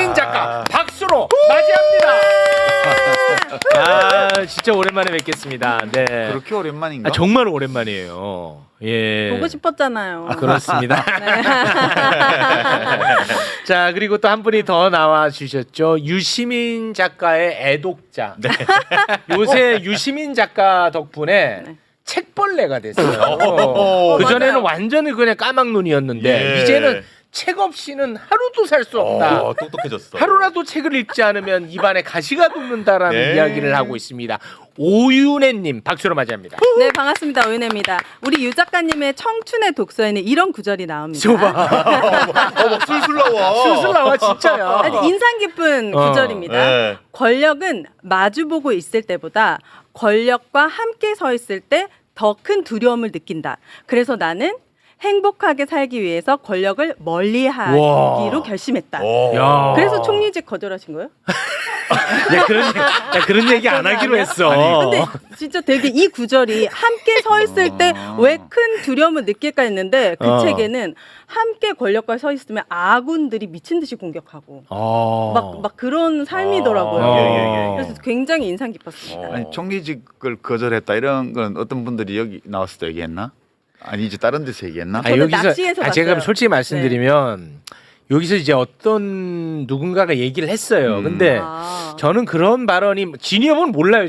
유시민 작가 박수로 맞이합니다. 아 진짜 오랜만에 뵙겠습니다. 네. 그렇게 오랜만인가? 정말 오랜만이에요. 예. 보고 싶었잖아요. 그렇습니다. 네. 자 그리고 또 한 분이 더 나와 주셨죠. 유시민 작가의 애독자. 네. 요새 유시민 작가 덕분에 네. 책벌레가 됐어요. 어, 그 전에는 맞아요. 완전히 그냥 까막눈이었는데 예. 이제는 책 없이는 하루도 살 수 없다. 똑똑해졌어. 하루라도 책을 읽지 않으면 입안에 가시가 돋는다라는 네. 이야기를 하고 있습니다. 오윤혜님 박수로 맞이합니다. 네, 반갑습니다. 오윤혜입니다. 우리 유 작가님의 청춘의 독서에는 이런 구절이 나옵니다. 저봐. 막 술술 나와. 술술 나와 진짜야. 아주 인상 깊은 구절입니다. 네. 권력은 마주보고 있을 때보다 권력과 함께 서 있을 때 더 큰 두려움을 느낀다. 그래서 나는 행복하게 살기 위해서 권력을 멀리하기로 와. 결심했다. 야. 그래서 총리직 거절하신 거예요? 야, 그런 얘기 안 하기로 했어. 근데 진짜 되게 이 구절이 함께 서 있을 때 왜 큰 두려움을 느낄까 했는데 그 책에는 함께 권력과 서 있으면 아군들이 미친 듯이 공격하고 막 그런 삶이더라고요. 예. 그래서 굉장히 인상 깊었습니다. 아니 총리직을 거절했다 이런 건 어떤 분들이 여기 나왔을 때 얘기했나? 아니 이제 다른 데서 얘기했나? 저는 납치해서 제가 봤어요. 솔직히 말씀드리면 여기서 이제 어떤 누군가가 얘기를 했어요. 근데 저는 그런 발언이 진위험은 몰라요.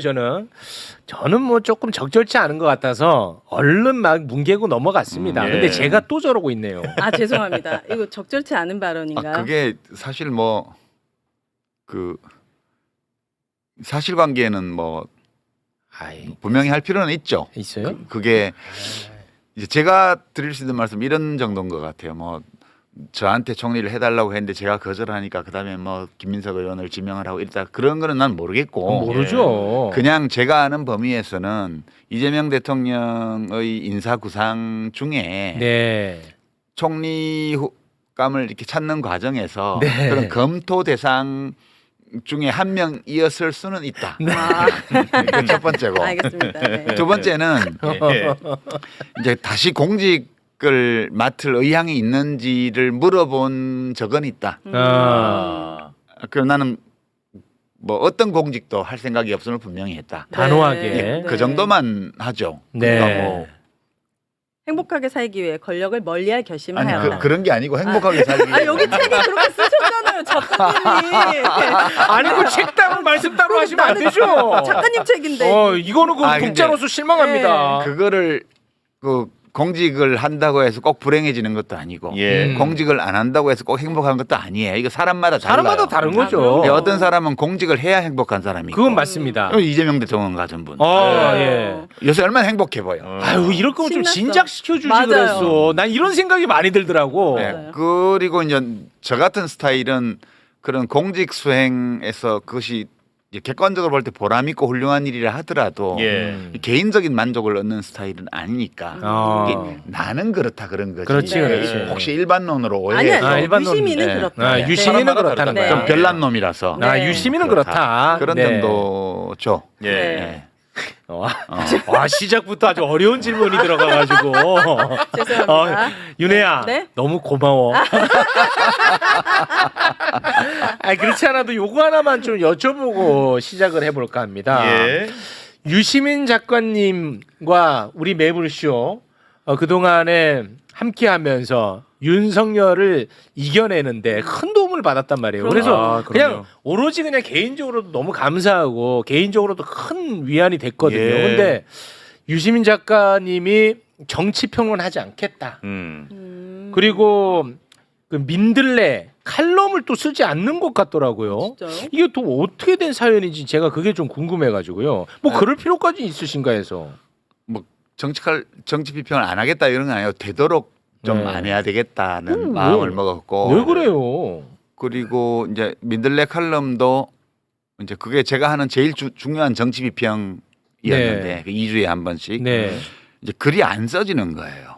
저는 뭐 조금 적절치 않은 것 같아서 얼른 막 뭉개고 넘어갔습니다. 예. 근데 제가 또 저러고 있네요. 아 죄송합니다. 이거 적절치 않은 발언인가요? 그게 사실 뭐 그 사실관계는 뭐 아이, 분명히 할 필요는 있죠. 있어요? 그게 이제 제가 드릴 수 있는 말씀 이런 정도인 것 같아요. 뭐 저한테 총리를 해달라고 했는데 제가 거절하니까 그다음에 뭐 김민석 의원을 지명을 하고 이랬다 그런 거는 난 모르겠고 모르죠. 그냥 제가 아는 범위에서는 이재명 대통령의 인사 구상 중에 네. 총리감을 이렇게 찾는 과정에서 네. 그런 검토 대상 중에 한 명이었을 수는 있다. 그게 첫 번째고. 알겠습니다. 네. 두 번째는 이제 다시 공직을 맡을 의향이 있는지를 물어본 적은 있다. 그럼 나는 뭐 어떤 공직도 할 생각이 없음을 분명히 했다. 단호하게. 네. 그 정도만 하죠. 네. 그러니까 뭐 행복하게 살기 위해 권력을 멀리할 결심을 아니 하였다. 그런 게 아니고 행복하게 살기 위해. 아 여기 책에 그렇게 쓰셨잖아요, 작가님이. 아니 그 책 따로 말씀 따로 하시면 안 되죠. 작가님 책인데. 이거는 그 아, 근데 독자로서 실망합니다. 그거를 그 공직을 한다고 해서 꼭 불행해지는 것도 아니고 공직을 안 한다고 해서 꼭 행복한 것도 아니에요. 이거 사람마다 달라요. 사람마다 다른 거죠. 어떤 사람은 공직을 해야 행복한 사람이 있고 그건 맞습니다. 이재명 대통령 같은 분 예. 요새 얼마나 행복해 보여. 아유 이럴 거면 좀 신났어. 진작시켜 주지 맞아요. 그랬어. 난 이런 생각이 많이 들더라고. 네. 맞아요. 그리고 이제 저 같은 스타일은 그런 공직 수행에서 그것이 이제 객관적으로 볼 때 보람 있고 훌륭한 일이라 하더라도 개인적인 만족을 얻는 스타일은 아니니까 이게 나는 그렇다 그런 거지. 그렇지, 네. 그렇지. 혹시 일반론으로 아니요, 오해해서 유시민은 네. 그렇다. 유시민은 네. 그렇다는 네. 거예요. 좀 별난 놈이라서 네. 유시민은 그렇다. 그렇다. 그런 네. 정도죠. 네. 와 시작부터 아주 어려운 질문이 들어가가지고. 죄송합니다. 윤혜야, 네? 너무 고마워. 그렇지 않아도 요거 하나만 좀 여쭤보고 시작을 해볼까 합니다. 유시민 작가님과 우리 매불쇼 그동안에 함께하면서 윤석열을 이겨내는데 큰 도움을 받았단 말이에요. 그래서 그냥 오로지 그냥 개인적으로도 너무 감사하고 개인적으로도 큰 위안이 됐거든요. 근데 유시민 작가님이 정치 평론하지 않겠다. 그리고 그 민들레 칼럼을 또 쓰지 않는 것 같더라고요. 진짜요? 이게 또 어떻게 된 사연인지 제가 그게 좀 궁금해가지고요. 뭐 그럴 필요까지 있으신가 해서. 뭐 정치 비평을 안 하겠다 이런 건 아니에요. 되도록 좀 안 해야 되겠다는 마음을 먹었고. 왜 그래요? 그리고 이제 민들레 칼럼도 이제 그게 제가 하는 제일 중요한 정치 비평이었는데 그 2주에 한 번씩 이제 글이 안 써지는 거예요.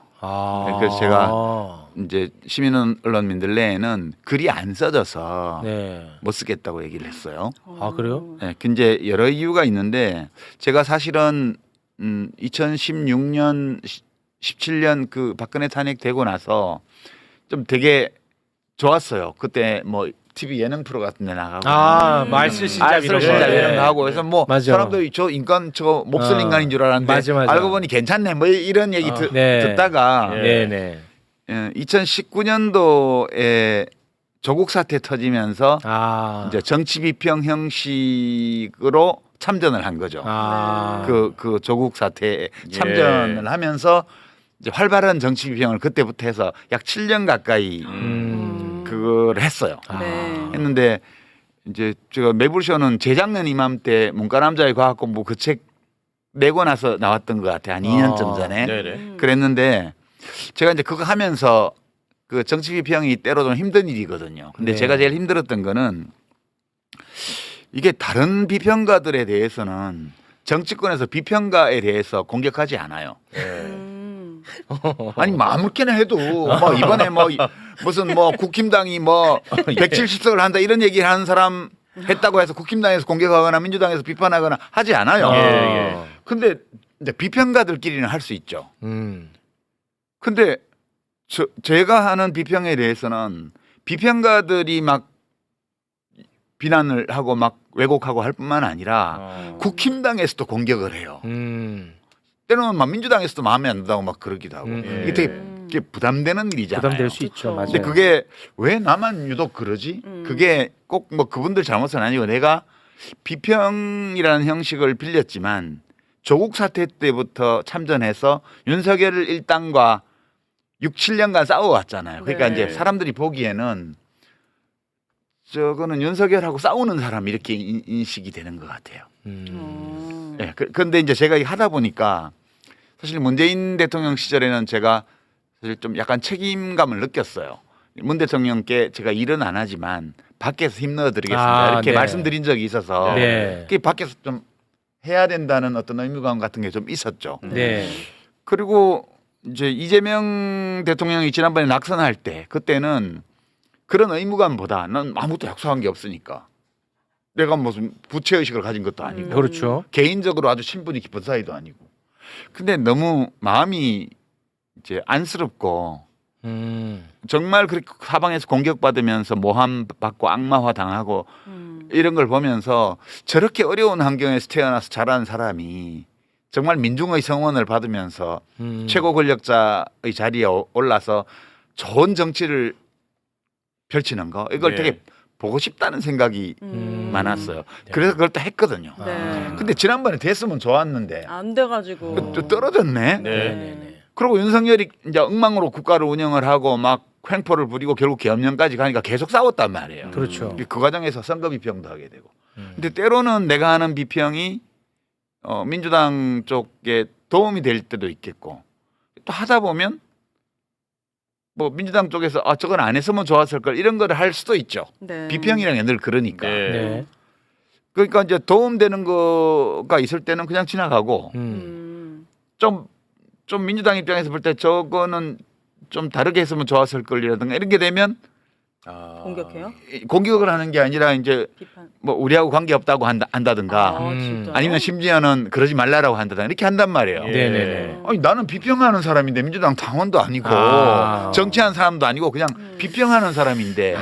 그래서 제가 이제 시민 언론 민들레에는 글이 안 써져서 못 쓰겠다고 얘기를 했어요. 아 그래요? 네, 이제 여러 이유가 있는데 제가 사실은 2016년 17년 그 박근혜 탄핵되고 나서 좀 되게 좋았어요. 그때 뭐 TV 예능 프로 같은 데 나가고 말쓸 신잡 알쓸 신잡 거. 이런 거 하고 그래서 뭐 맞아. 사람들이 저 인간 저 몹쓸 인간인 줄 알았는데 맞아. 알고 보니 괜찮네 뭐 이런 얘기 듣다가 네네. 2019년도에 조국 사태 터지면서 이제 정치 비평 형식으로 참전을 한 거죠. 그 조국 사태에 참전을 하면서 이제 활발한 정치 비평을 그때부터 해서 약 7년 가까이 그걸 했어요. 했는데 이제 제가 매불쇼는 재작년 이맘때 문과남자의 과학공부 그 책 내고 나서 나왔던 것 같아요. 한 2년쯤 전에. 그랬는데 제가 이제 그거 하면서 그 정치 비평이 때로 좀 힘든 일이거든요. 근데 제가 제일 힘들었던 거는 이게 다른 비평가들에 대해서는 정치권에서 비평가에 대해서 공격하지 않아요. 아니 뭐 아무렇게나 해도 뭐 이번에 뭐 무슨 뭐 국힘당이 뭐 170석을 한다 이런 얘기를 하는 사람 했다고 해서 국힘당에서 공격하거나 민주당에서 비판하거나 하지 않아요. 근데 이제 비평가들끼리는 할 수 있죠. 근데 제가 하는 비평에 대해서는 비평가들이 막 비난을 하고 막 왜곡하고 할 뿐만 아니라 국힘당에서도 공격을 해요. 때로는 막 민주당에서도 마음에 안 든다고 막 그러기도 하고 이게 되게 부담되는 일이잖아요. 부담될 수 있죠. 맞아요. 근데 그게 왜 나만 유독 그러지? 그게 꼭 뭐 그분들 잘못은 아니고 내가 비평이라는 형식을 빌렸지만 조국 사태 때부터 참전해서 윤석열 일당과 6, 7년간 싸워왔잖아요. 그러니까 이제 사람들이 보기에는 저거는 윤석열하고 싸우는 사람 이렇게 인식이 되는 것 같아요. 네, 그런데 이제 제가 하다 보니까 사실 문재인 대통령 시절에는 제가 사실 좀 약간 책임감을 느꼈어요. 문 대통령께 제가 일은 안 하지만 밖에서 힘 넣어드리겠습니다. 이렇게 말씀드린 적이 있어서 그게 밖에서 좀 해야 된다는 어떤 의무감 같은 게 좀 있었죠. 그리고 이제 이재명 대통령이 지난번에 낙선할 때 그때는 그런 의무감보다 난 아무것도 약속한 게 없으니까 내가 무슨 부채의식을 가진 것도 아니고 그렇죠. 개인적으로 아주 친분이 깊은 사이도 아니고 근데 너무 마음이 이제 안쓰럽고 정말 그렇게 사방에서 공격받으면서 모함 받고 악마화 당하고 이런 걸 보면서 저렇게 어려운 환경에서 태어나서 자란 사람이 정말 민중의 성원을 받으면서 최고 권력자의 자리에 올라서 좋은 정치를 펼치는 거 이걸 되게 보고 싶다는 생각이 많았어요. 그래서 그걸 또 했거든요. 근데 지난번에 됐으면 좋았는데 안 돼가지고 또 떨어졌네. 그리고 윤석열이 이제 엉망으로 국가를 운영을 하고 막 횡포를 부리고 결국 계엄령까지 가니까 계속 싸웠단 말이에요. 그렇죠. 그 과정에서 선거 비평도 하게 되고. 근데 때로는 내가 하는 비평이 민주당 쪽에 도움이 될 때도 있겠고 또 하다 보면 뭐 민주당 쪽에서 저건 안 했으면 좋았을 걸 이런 거를 할 수도 있죠. 비평이라는 게 늘 그러니까. 그러니까 이제 도움되는 거가 있을 때는 그냥 지나가고 좀 민주당 입장에서 볼 때 저거는 좀 다르게 했으면 좋았을 걸이라든가 이렇게 되면 공격해요? 공격을 하는 게 아니라 이제 비판. 뭐 우리하고 관계 없다고 한다든가 아니면 심지어는 그러지 말라라고 한다든가 이렇게 한단 말이에요. 아니 나는 비평하는 사람인데 민주당 당원도 아니고 정치하는 사람도 아니고 그냥 비평하는 사람인데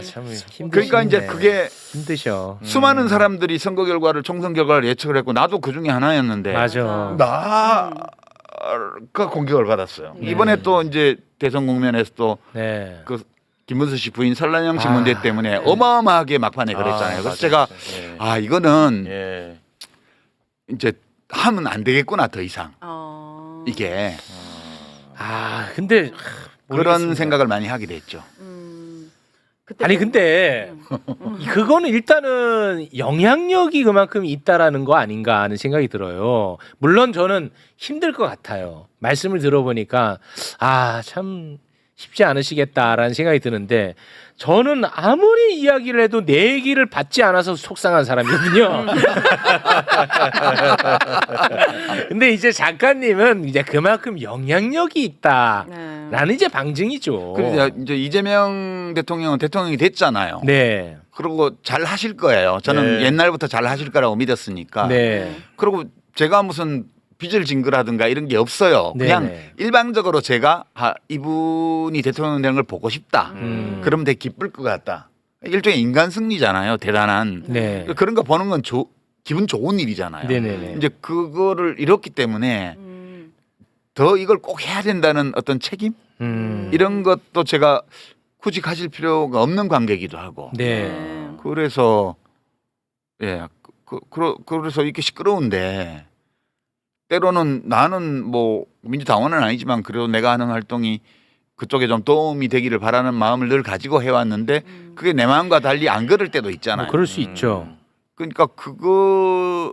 참 힘드시네. 그러니까 이제 그게 힘드셔. 수많은 사람들이 선거 결과를 총선 결과를 예측을 했고 나도 그 중에 하나였는데 맞아. 나가 공격을 받았어요. 이번에 또 이제 대선 국면에서 또 그 김문수 씨 부인 설란영 씨 문제 때문에 어마어마하게 막판에 그랬잖아요. 그래서 제가 이거는 이제 하면 안 되겠구나 더 이상 이게 근데 그런 모르겠습니다. 생각을 많이 하게 됐죠. 아니 근데 그거는 일단은 영향력이 그만큼 있다라는 거 아닌가 하는 생각이 들어요. 물론 저는 힘들 것 같아요. 말씀을 들어보니까 참 쉽지 않으시겠다라는 생각이 드는데 저는 아무리 이야기를 해도 내 얘기를 받지 않아서 속상한 사람이거든요. 근데 이제 작가님은 이제 그만큼 영향력이 있다라는 이제 방증이죠. 그래서 이제 이재명 대통령은 대통령이 됐잖아요. 그리고 잘 하실 거예요. 저는 옛날부터 잘 하실 거라고 믿었으니까. 그리고 제가 무슨 빚을 진 거라든가 이런 게 없어요. 그냥 일방적으로 제가 이분이 대통령 되는 걸 보고 싶다. 그러면 되게 기쁠 것 같다. 일종의 인간 승리잖아요. 대단한. 네. 그런 거 보는 건 기분 좋은 일이잖아요. 네네네. 이제 그거를 잃었기 때문에 더 이걸 꼭 해야 된다는 어떤 책임 이런 것도 제가 굳이 가질 필요가 없는 관계이기도 하고. 네. 그래서 예, 그래서 이렇게 시끄러운데 때로는 나는 뭐 민주당원은 아니지만 그래도 내가 하는 활동이 그쪽에 좀 도움이 되기를 바라는 마음을 늘 가지고 해왔는데 그게 내 마음과 달리 안 그럴 때도 있잖아요. 뭐 그럴 수 있죠. 그러니까 그거는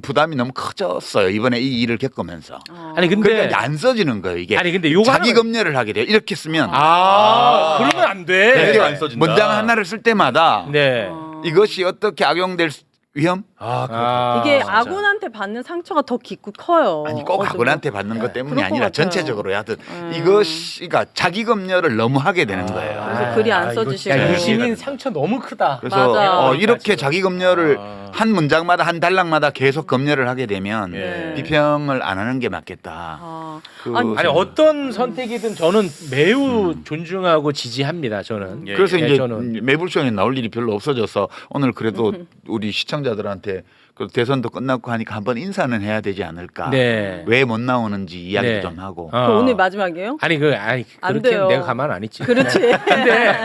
부담이 너무 커졌어요. 이번에 이 일을 겪으면서. 아니 근데 그러니까 안 써지는 거예요. 이게 아니 근데 요거 자기 검열을 하게 돼요. 이렇게 쓰면 그러면 안 돼. 네, 이게 안 써진다. 문장 하나를 쓸 때마다 네. 이것이 어떻게 악용될 위험? 이게 아군한테 받는 상처가 더 깊고 커요. 아니 꼭 어쩌면. 아군한테 받는 것 때문이 그럴 것 아니라 같아요. 전체적으로 하든 이것이 그러니까 자기 검열을 너무 하게 되는 거예요. 그래서 글이 안 써지시고. 야, 유시민 상처 너무 크다. 그래서 맞아. 이렇게 자기 검열을 한 문장마다 한 단락마다 계속 검열을 하게 되면 네. 비평을 안 하는 게 맞겠다. 그 아니, 아니 어떤 선택이든 저는 매우 존중하고 지지합니다. 저는. 예, 그래서 예, 이제 저는. 매불쇼에 나올 일이 별로 없어져서 오늘 그래도 우리 시청자들한테 그 대선도 끝났고 하니까 한번 인사는 해야 되지 않을까. 네. 왜 못 나오는지 이야기도 네. 좀 하고. 그럼 오늘 마지막이에요? 아니 안 그렇게 돼요. 내가 가만 안 있지. 그렇지. 근데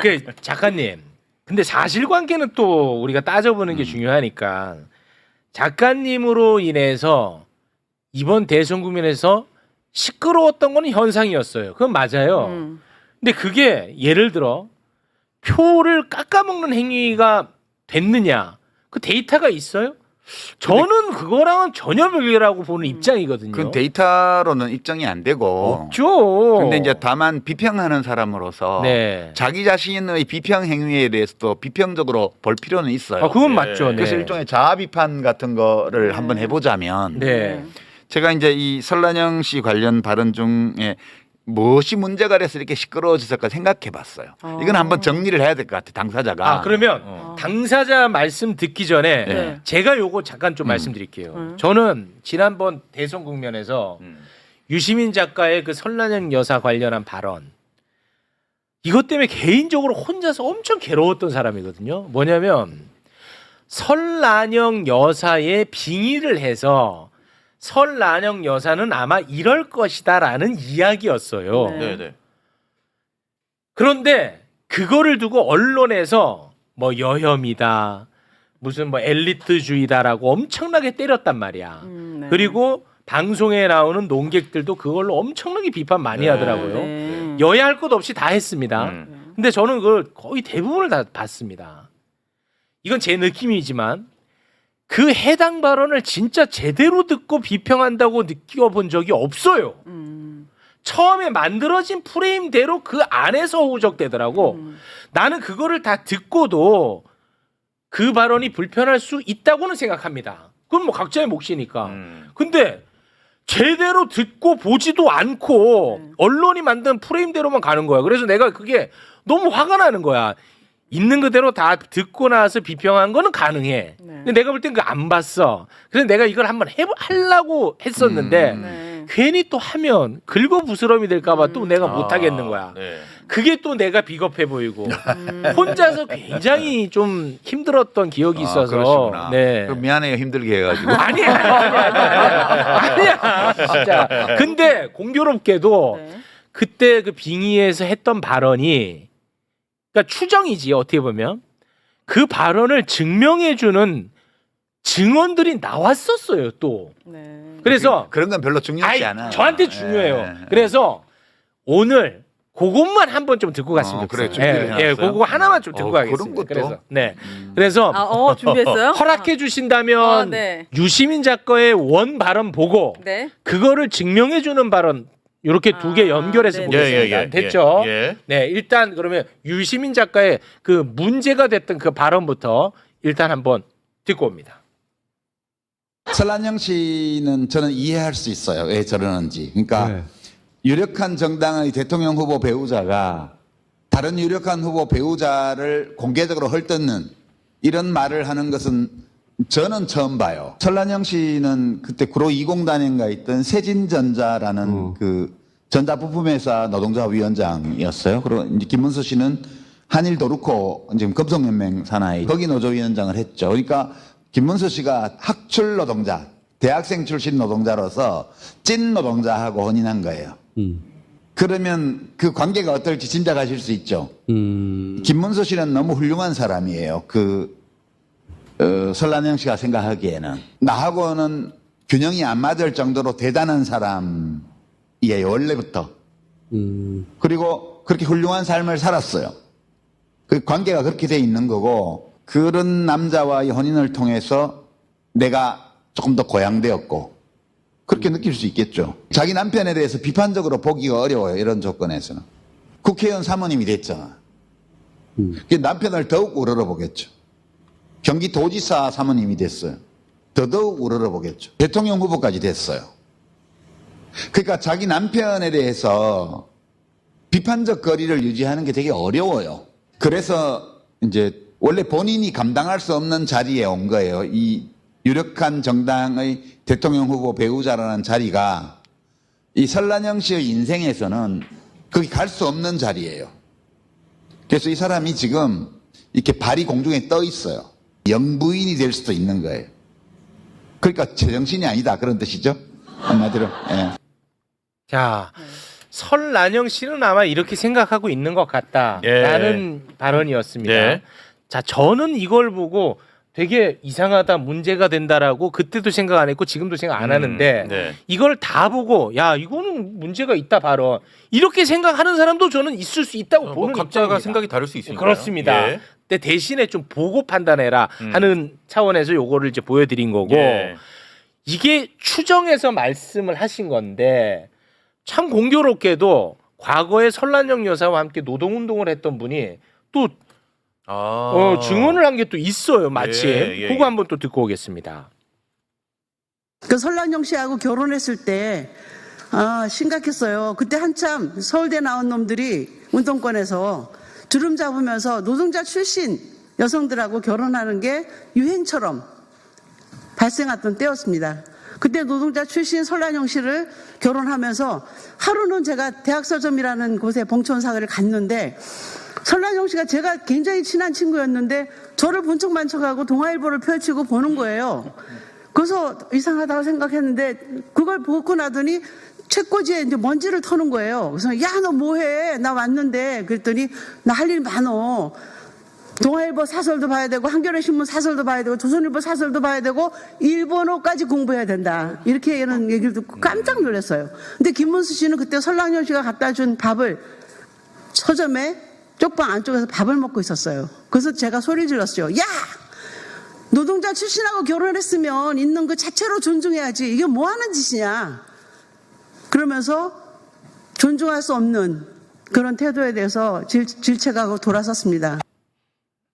그 작가님. 근데 사실관계는 또 우리가 따져보는 게 중요하니까 작가님으로 인해서 이번 대선 국면에서 시끄러웠던 거는 현상이었어요. 그건 맞아요. 근데 그게 예를 들어 표를 깎아먹는 행위가 됐느냐? 그 데이터가 있어요? 저는 그거랑은 전혀 별개라고 보는 입장이거든요. 그 데이터로는 입증이 안 되고. 없죠. 근데 이제 다만 비평하는 사람으로서 네. 자기 자신의 비평 행위에 대해서도 비평적으로 볼 필요는 있어요. 그건 네. 맞죠. 네. 그래서 일종의 자아 비판 같은 거를 한번 해보자면 네. 제가 이제 이 설란영 씨 관련 발언 중에 무엇이 문제가 돼서 이렇게 시끄러워졌을까 생각해봤어요. 이건 한번 정리를 해야 될 것 같아 당사자가. 그러면 당사자 말씀 듣기 전에 네. 제가 요거 잠깐 좀 말씀드릴게요. 저는 지난번 대선 국면에서 유시민 작가의 그 설란영 여사 관련한 발언 이것 때문에 개인적으로 혼자서 엄청 괴로웠던 사람이거든요. 뭐냐면 설란영 여사의 빙의를 해서 설란영 여사는 아마 이럴 것이다라는 이야기였어요. 네. 네. 그런데 그거를 두고 언론에서 뭐 여혐이다, 무슨 뭐 엘리트주의다라고 엄청나게 때렸단 말이야. 네. 그리고 방송에 나오는 논객들도 그걸로 엄청나게 비판 많이 하더라고요. 네. 여야할 것 없이 다 했습니다. 근데 저는 그걸 거의 대부분을 다 봤습니다. 이건 제 느낌이지만 그 해당 발언을 진짜 제대로 듣고 비평한다고 느껴본 적이 없어요. 처음에 만들어진 프레임대로 그 안에서 후적되더라고. 나는 그거를 다 듣고도 그 발언이 불편할 수 있다고는 생각합니다. 그건 뭐 각자의 몫이니까. 근데 제대로 듣고 보지도 않고 언론이 만든 프레임대로만 가는 거야. 그래서 내가 그게 너무 화가 나는 거야. 있는 그대로 다 듣고 나서 비평한 거는 가능해. 근데 내가 볼 땐 그거 안 봤어. 그래서 내가 이걸 한번 하려고 했었는데 괜히 또 하면 긁어부스럼이 될까봐 또 내가 못 하겠는 거야. 네. 그게 또 내가 비겁해 보이고 혼자서 굉장히 좀 힘들었던 기억이 있어서. 그러시구나. 네. 그럼 미안해요 힘들게 해가지고. 아니야. 진짜. 근데 공교롭게도 네. 그때 그 빙의에서 했던 발언이 그러니까 추정이지 어떻게 보면 그 발언을 증명해주는 증언들이 나왔었어요 또. 네. 그래서 그런 건 별로 중요하지 아이, 않아요. 저한테 중요해요. 예. 그래서 오늘 그것만 한번 좀 듣고 갔으면 그래, 좋겠어요. 준비를 예, 해놨어요? 그거 하나만 좀 듣고 그런 가겠습니다. 것도? 그래서 네, 그래서 준비했어요? 허락해 주신다면 네. 유시민 작가의 원 발언 보고 네. 그거를 증명해 주는 발언 이렇게 두 개 연결해서 네네. 보겠습니다. 됐죠? 예. 네, 일단 그러면 유시민 작가의 그 문제가 됐던 그 발언부터 일단 한번 듣고 옵니다. 설란영 씨는 저는 이해할 수 있어요. 왜 저러는지. 그러니까 유력한 정당의 대통령 후보 배우자가 다른 유력한 후보 배우자를 공개적으로 헐뜯는 이런 말을 하는 것은 저는 처음 봐요. 설란영 씨는 그때 구로 20단인가 있던 세진전자라는 그 전자부품회사 노동조합 위원장이었어요. 그리고 이제 김문수 씨는 한일 도르코 지금 금속연맹 산하의 거기 노조위원장을 했죠. 그러니까 김문수 씨가 학출 노동자, 대학생 출신 노동자로서 찐 노동자하고 혼인한 거예요. 그러면 그 관계가 어떨지 짐작하실 수 있죠. 김문수 씨는 너무 훌륭한 사람이에요. 설란영 씨가 생각하기에는 나하고는 균형이 안 맞을 정도로 대단한 사람이에요. 원래부터. 그리고 그렇게 훌륭한 삶을 살았어요. 그 관계가 그렇게 돼 있는 거고 그런 남자와의 혼인을 통해서 내가 조금 더 고양되었고 그렇게 느낄 수 있겠죠. 자기 남편에 대해서 비판적으로 보기가 어려워요. 이런 조건에서는. 국회의원 사모님이 됐잖아. 남편을 더욱 우러러보겠죠. 경기도지사 사모님이 됐어요. 더더욱 우러러보겠죠. 대통령 후보까지 됐어요. 그러니까 자기 남편에 대해서 비판적 거리를 유지하는 게 되게 어려워요. 그래서 이제 원래 본인이 감당할 수 없는 자리에 온 거예요. 이 유력한 정당의 대통령 후보 배우자라는 자리가 이 설란영 씨의 인생에서는 거기 갈 수 없는 자리예요. 그래서 이 사람이 지금 이렇게 발이 공중에 떠 있어요. 영부인이 될 수도 있는 거예요. 그러니까 제정신이 아니다 그런 뜻이죠. 한마디로. 예. 자, 설란영 씨는 아마 이렇게 생각하고 있는 것 같다라는 발언이었습니다. 예. 자, 저는 이걸 보고 되게 이상하다, 문제가 된다라고 그때도 생각 안 했고 지금도 생각 안 하는데 네. 이걸 다 보고 야 이거는 문제가 있다 발언 이렇게 생각하는 사람도 저는 있을 수 있다고 뭐 보는 각자가 입장입니다. 생각이 다를 수 있으니까. 그렇습니다. 예. 근데 대신에 좀 보고 판단해라 하는 차원에서 요거를 이제 보여드린 거고 예. 이게 추정해서 말씀을 하신 건데 참 공교롭게도 과거에 설란영 여사와 함께 노동운동을 했던 분이 또 증언을 한 게 또 있어요. 마침 예. 그거 한번 또 듣고 오겠습니다. 그 설란영 씨하고 결혼했을 때 심각했어요. 그때 한참 서울대 나온 놈들이 운동권에서 주름 잡으면서 노동자 출신 여성들하고 결혼하는 게 유행처럼 발생했던 때였습니다. 그때 노동자 출신 설란영 씨를 결혼하면서 하루는 제가 대학서점이라는 곳에 봉천사회를 갔는데 설란영 씨가 제가 굉장히 친한 친구였는데 저를 본척만 척하고 동아일보를 펼치고 보는 거예요. 그래서 이상하다고 생각했는데 그걸 보고 나더니 책꽂이에 이제 먼지를 터는 거예요. 그래서 야, 너 뭐해? 나 왔는데. 그랬더니 나 할 일 많어. 동아일보 사설도 봐야 되고 한겨레 신문 사설도 봐야 되고 조선일보 사설도 봐야 되고 일본어까지 공부해야 된다. 이렇게 하는 얘기를 듣고 깜짝 놀랐어요. 근데 김문수 씨는 그때 설랑영 씨가 갖다 준 밥을 서점에 쪽방 안쪽에서 밥을 먹고 있었어요. 그래서 제가 소리 질렀어요. 야! 노동자 출신하고 결혼했으면 있는 그 자체로 존중해야지. 이게 뭐 하는 짓이냐. 그러면서 존중할 수 없는 그런 태도에 대해서 질책하고 돌아섰습니다.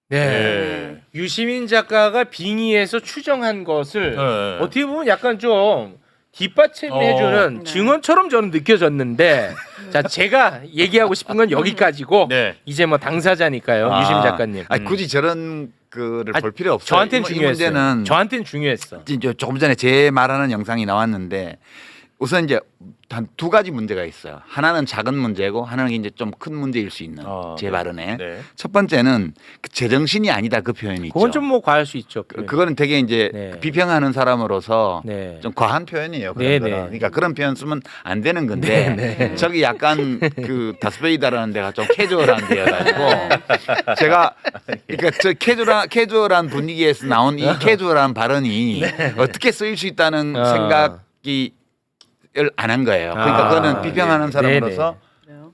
네. 유시민 작가가 빙의해서 추정한 것을 어떻게 보면 약간 좀 뒷받침해주는 증언처럼 저는 느껴졌는데 자 제가 얘기하고 싶은 건 여기까지고 이제 뭐 당사자니까요. 유시민 작가님. 굳이 저런 거를 볼 필요 없어요. 저한테는 이 중요했어요. 문제는 저한테는 중요했어. 이제 조금 전에 제 말하는 영상이 나왔는데 우선 이제 한 두 가지 문제가 있어요. 하나는 작은 문제고 하나는 이제 좀 큰 문제일 수 있는 제 발언에 첫 번째는 그 제정신이 아니다 그 표현이 있죠. 그건 좀 뭐 과할 수 있죠. 그거는 되게 이제 네. 비평하는 사람으로서 네. 좀 과한 표현이에요. 그런 네, 거는. 네. 그러니까 그런 표현 쓰면 안 되는 건데 저기 약간 그 다스베이다라는 데가 좀 캐주얼한 데여가지고 제가 그러니까 저 캐주얼한 분위기에서 나온 이 캐주얼한 발언이 어떻게 쓰일 수 있다는 생각이 안 한 거예요. 그러니까 그거는 비평하는 사람으로서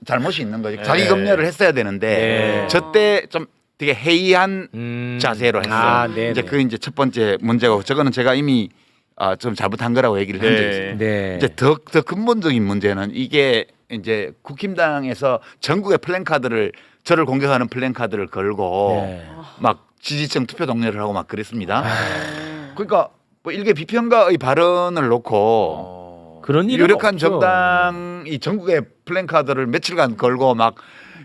잘못이 있는 거죠. 자기 검열을 했어야 되는데 저때 좀 되게 해이한 자세로 했어요. 이제 그 이제 첫 번째 문제고 저거는 제가 이미 좀 잘못한 거라고 얘기를 한 적이 있어요. 이제 더 근본적인 문제는 이게 이제 국힘당에서 전국의 플랜카드를 저를 공격하는 플랜카드를 걸고 막 지지층 투표 동료를 하고 막 그랬습니다. 그러니까 뭐 일개 비평가의 발언을 놓고 그런 일은 유력한 없죠. 정당이 전국의 플랜카드를 며칠간 걸고 막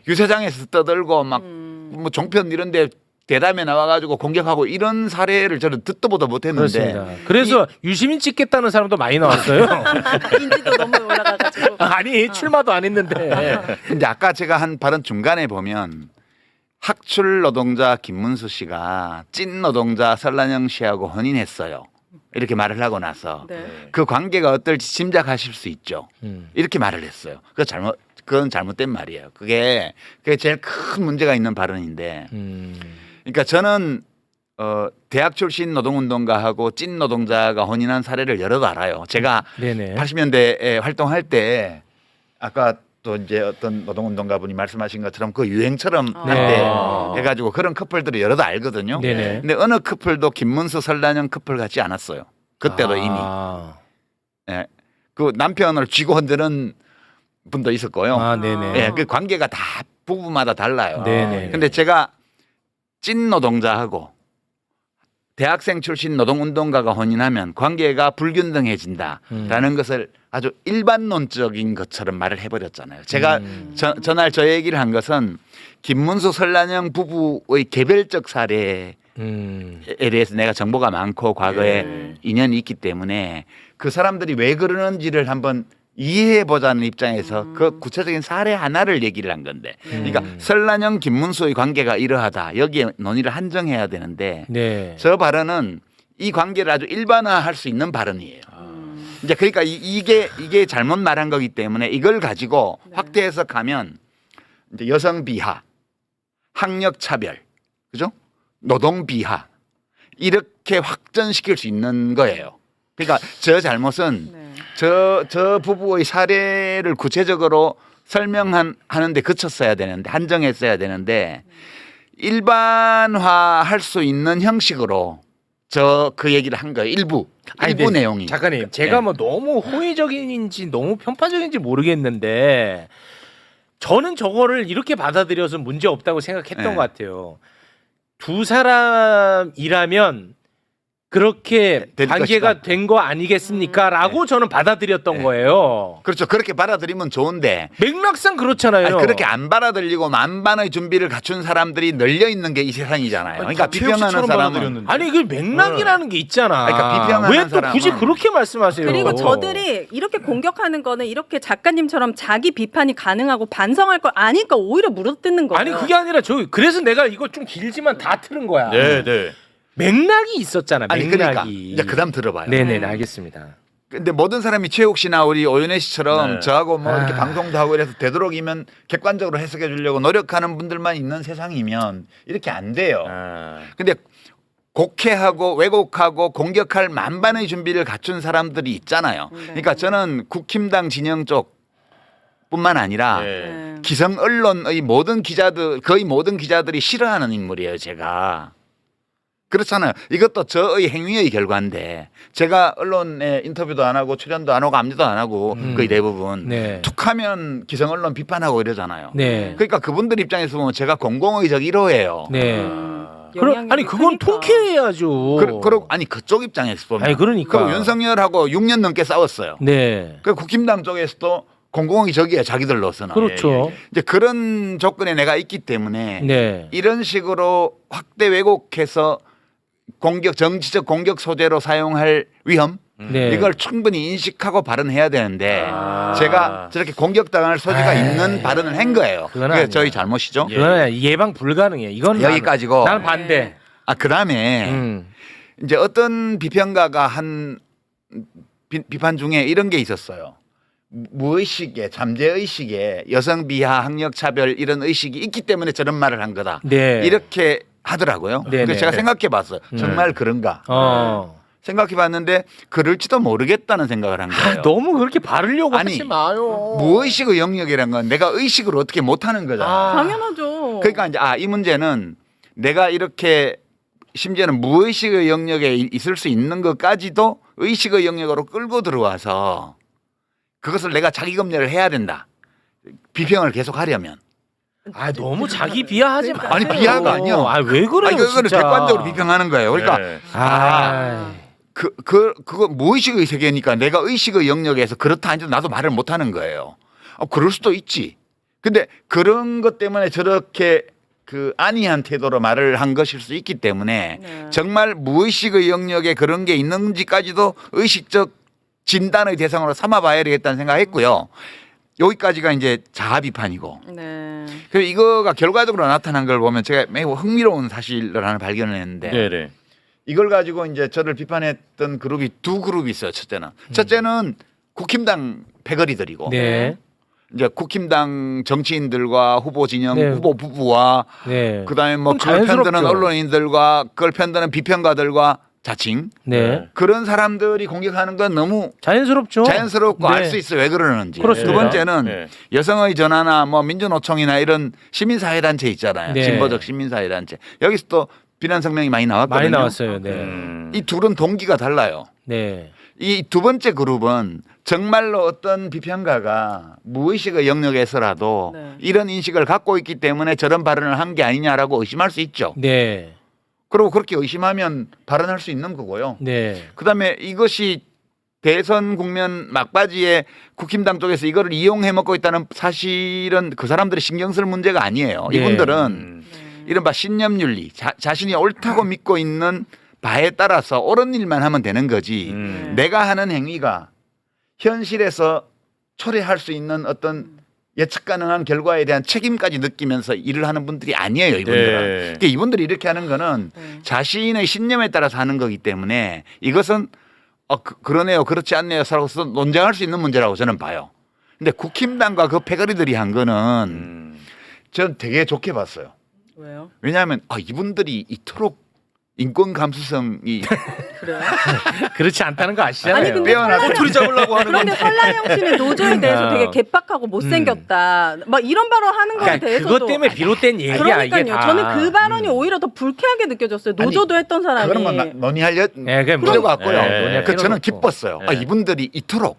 유세장에서 떠들고 막 뭐 종편 이런데 대담에 나와가지고 공격하고 이런 사례를 저는 듣도 보도 못했는데 그렇습니다. 그래서 유시민 찍겠다는 사람도 많이 나왔어요. 인지도 너무 올라가가지고. 아니 출마도 안 했는데. 근데 아까 제가 한 발언 중간에 보면 학출 노동자 김문수 씨가 찐 노동자 설란영 씨하고 혼인했어요. 이렇게 말을 하고 나서 네. 그 관계가 어떨지 짐작하실 수 있죠. 이렇게 말을 했어요. 그건 잘못된 말이에요. 그게 제일 큰 문제가 있는 발언인데. 그러니까 저는 대학 출신 노동운동가하고 찐 노동자가 혼인한 사례를 여러 알아요. 제가 네네. 80년대에 활동할 때 아까 또 이제 어떤 노동운동가 분이 말씀하신 것처럼 그 유행처럼 한때 해가지고 그런 커플들을 여러 알거든요. 네네. 근데 어느 커플도 김문수 설란영 커플 같지 않았어요. 그때도 이미. 예. 그 남편을 쥐고 흔드는 분도 있었고요. 네네. 예, 그 관계가 다 부부마다 달라요. 네네. 근데 제가 찐 노동자하고 대학생 출신 노동운동가가 혼인하면 관계가 불균등해진다라는 것을 아주 일반론적인 것처럼 말을 해버렸잖아요. 제가 전날 저 얘기를 한 것은 김문수 설란영 부부의 개별적 사례에 대해서 내가 정보가 많고 과거에 인연이 있기 때문에 그 사람들이 왜 그러는지를 한번 이해해 보자는 입장에서 그 구체적인 사례 하나를 얘기를 한 건데, 그러니까 설란영 김문수의 관계가 이러하다 여기에 논의를 한정해야 되는데 네. 저 발언은 이 관계를 아주 일반화할 수 있는 발언이에요. 이제 그러니까 이게 잘못 말한 거기 때문에 이걸 가지고 확대 해석하면 이제 여성 비하, 학력 차별, 그죠? 노동 비하 이렇게 확전시킬 수 있는 거예요. 그러니까 저 잘못은 저 부부의 사례를 구체적으로 설명하는데 그쳤어야 되는데 한정했어야 되는데 일반화할 수 있는 형식으로 그 얘기를 한 거예요. 일부 내용이. 작가님, 제가 뭐 너무 호의적인지 너무 편파적인지 모르겠는데 저는 저거를 이렇게 받아들여서 문제 없다고 생각했던 것 같아요. 두 사람이라면 그렇게 될 관계가 것이다. 된 거 아니겠습니까? 라고 저는 받아들였던 거예요. 그렇죠. 그렇게 받아들이면 좋은데 맥락상 그렇잖아요. 아니, 그렇게 안 받아들이고 만반의 준비를 갖춘 사람들이 널려 있는 게 이 세상이잖아요. 그러니까 비평하는 사람은 아니 그 맥락이라는 게 있잖아. 그러니까 비평하는 왜 또 굳이 사람은 그렇게 말씀하세요? 그리고 저들이 이렇게 공격하는 거는 이렇게 작가님처럼 자기 비판이 가능하고 반성할 걸 아니까 오히려 물어뜯는 거예요. 아니 그게 아니라 그래서 내가 이거 좀 길지만 다 틀은 거야. 네. 맥락이 있었잖아. 아니 맥락이. 그러니까 이제 그다음 들어봐요. 네네 알겠습니다. 근데 모든 사람이 최욱 씨나 우리 오윤혜 씨처럼 저하고 뭐 이렇게 아. 방송도 하고 이래서 되도록이면 객관적으로 해석해 주려고 노력하는 분들만 있는 세상이면 이렇게 안 돼요. 근데 곡해하고 왜곡하고 공격할 만반의 준비를 갖춘 사람들이 있잖아요. 그러니까 저는 국힘당 진영 쪽뿐만 아니라 기성 언론의 거의 모든 기자들이 싫어하는 인물이에요, 제가. 그렇잖아요. 이것도 저의 행위의 결과인데 제가 언론에 인터뷰도 안 하고 출연도 안 하고 압류도 안 하고 거의 대부분 툭하면 기성 언론 비판하고 이러잖아요. 그러니까 그분들 입장에서 보면 제가 공공의적 1호예요. 아니 그건 통쾌해야죠. 아니 그쪽 입장에서 보면. 아니 그러니까. 그리고 윤석열하고 6년 넘게 싸웠어요. 그 국힘당 쪽에서도 공공의적이에요, 자기들로서는. 그렇죠. 이제 그런 조건에 내가 있기 때문에 이런 식으로 확대 왜곡해서 정치적 공격 소재로 사용할 위험 이걸 충분히 인식하고 발언해야 되는데 제가 저렇게 공격당할 소지가 있는 발언을 한 거예요. 그게 저희 잘못이죠. 그건 예방 불가능해. 이건 여기까지고. 나는 반대. 그다음에 이제 어떤 비평가가 한 비판 중에 이런 게 있었어요. 무의식에 잠재의식에 여성 비하 학력 차별 이런 의식이 있기 때문에 저런 말을 한 거다. 이렇게 하더라고요. 그래서 제가 생각해 봤어요. 정말 그런가? 생각해 봤는데 그럴지도 모르겠다는 생각을 한 거예요. 너무 그렇게 바르려고 하지 마요. 무의식의 영역이란 건 내가 의식을 어떻게 못하는 거잖아. 당연하죠. 그러니까 이제 이 문제는 내가 이렇게 심지어는 무의식의 영역에 있을 수 있는 것까지도 의식의 영역으로 끌고 들어와서 그것을 내가 자기 검열을 해야 된다. 비평을 계속 하려면. 너무 자기 비하하지 마. 아니 비하가 아니야. 왜 그래요? 이거는 진짜. 객관적으로 비평하는 거예요. 그러니까 그거 무의식의 세계니까 내가 의식의 영역에서 그렇다 아니다 나도 말을 못 하는 거예요. 그럴 수도 있지. 근데 그런 것 때문에 저렇게 안이한 태도로 말을 한 것일 수 있기 때문에 정말 무의식의 영역에 그런 게 있는지까지도 의식적 진단의 대상으로 삼아봐야 되겠다는 생각했고요. 여기까지가 이제 자아 비판이고. 네. 그래서 이거가 결과적으로 나타난 걸 보면 제가 매우 흥미로운 사실을 하나 발견을 했는데 네네. 이걸 가지고 이제 저를 비판했던 그룹이 두 그룹이 있어요. 첫째는 국힘당 패거리들이고 네. 이제 국힘당 정치인들과 후보 진영 네. 후보 부부와 네. 그다음에 뭐 그럼 그걸 편드는 자연스럽죠. 언론인들과 그걸 편드는 비평가들과 자칭 네. 그런 사람들이 공격하는 건 너무 자연스럽죠. 자연스럽고 네. 알 수 있어 왜 그러는지. 그렇습니다. 두 번째는 네. 여성의 전화나 뭐 민주노총이나 이런 시민사회단체 있잖아요. 네. 진보적 시민사회단체. 여기서 또 비난 성명이 많이 나왔거든요. 많이 나왔어요. 네. 이 둘은 동기가 달라요. 네. 이 두 번째 그룹은 정말로 어떤 비평가가 무의식의 영역에서라도 네. 이런 인식을 갖고 있기 때문에 저런 발언을 한 게 아니냐라고 의심할 수 있죠. 네. 그리고 그렇게 의심하면 발언할 수 있는 거고요. 네. 그다음에 이것이 대선 국면 막바지에 국힘당 쪽에서 이거를 이용해 먹고 있다는 사실은 그 사람들이 신경 쓸 문제가 아니에요. 네. 이분들은 이른바 신념윤리, 자신이 옳다고 믿고 있는 바에 따라서 옳은 일만 하면 되는 거지. 내가 하는 행위가 현실에서 초래할 수 있는 어떤 예측 가능한 결과에 대한 책임까지 느끼면서 일을 하는 분들이 아니에요, 이분들은. 네. 그러니까 이분들이 이렇게 하는 거는 자신의 신념에 따라서 하는 거기 때문에 이것은 그러네요, 그렇지 않네요, 서로 논쟁할 수 있는 문제라고 저는 봐요. 근데 국힘당과 그 패거리들이 한 거는 전 되게 좋게 봤어요. 왜요? 왜냐하면 이분들이 이토록 인권 감수성이 그래요? 그렇지 않다는 거 아시잖아요. 아니 근데 빼어나서 꼬투리 잡으려고 하는 그런데 건데. 설랑영 씨는 노조에 대해서 되게 개빡하고 못생겼다. 막 이런 발언 하는 거에 그러니까 대해서도 그것 때문에 비롯된 얘기야 그러니까요. 이게 다. 저는 그 발언이 오히려 더 불쾌하게 느껴졌어요. 노조도 했던 사람이. 그런 건 논의할 네, 그게 필요가 뭐- 없고요. 네, 논의할 그 저는 필요가 없고. 기뻤어요. 네. 이분들이 이토록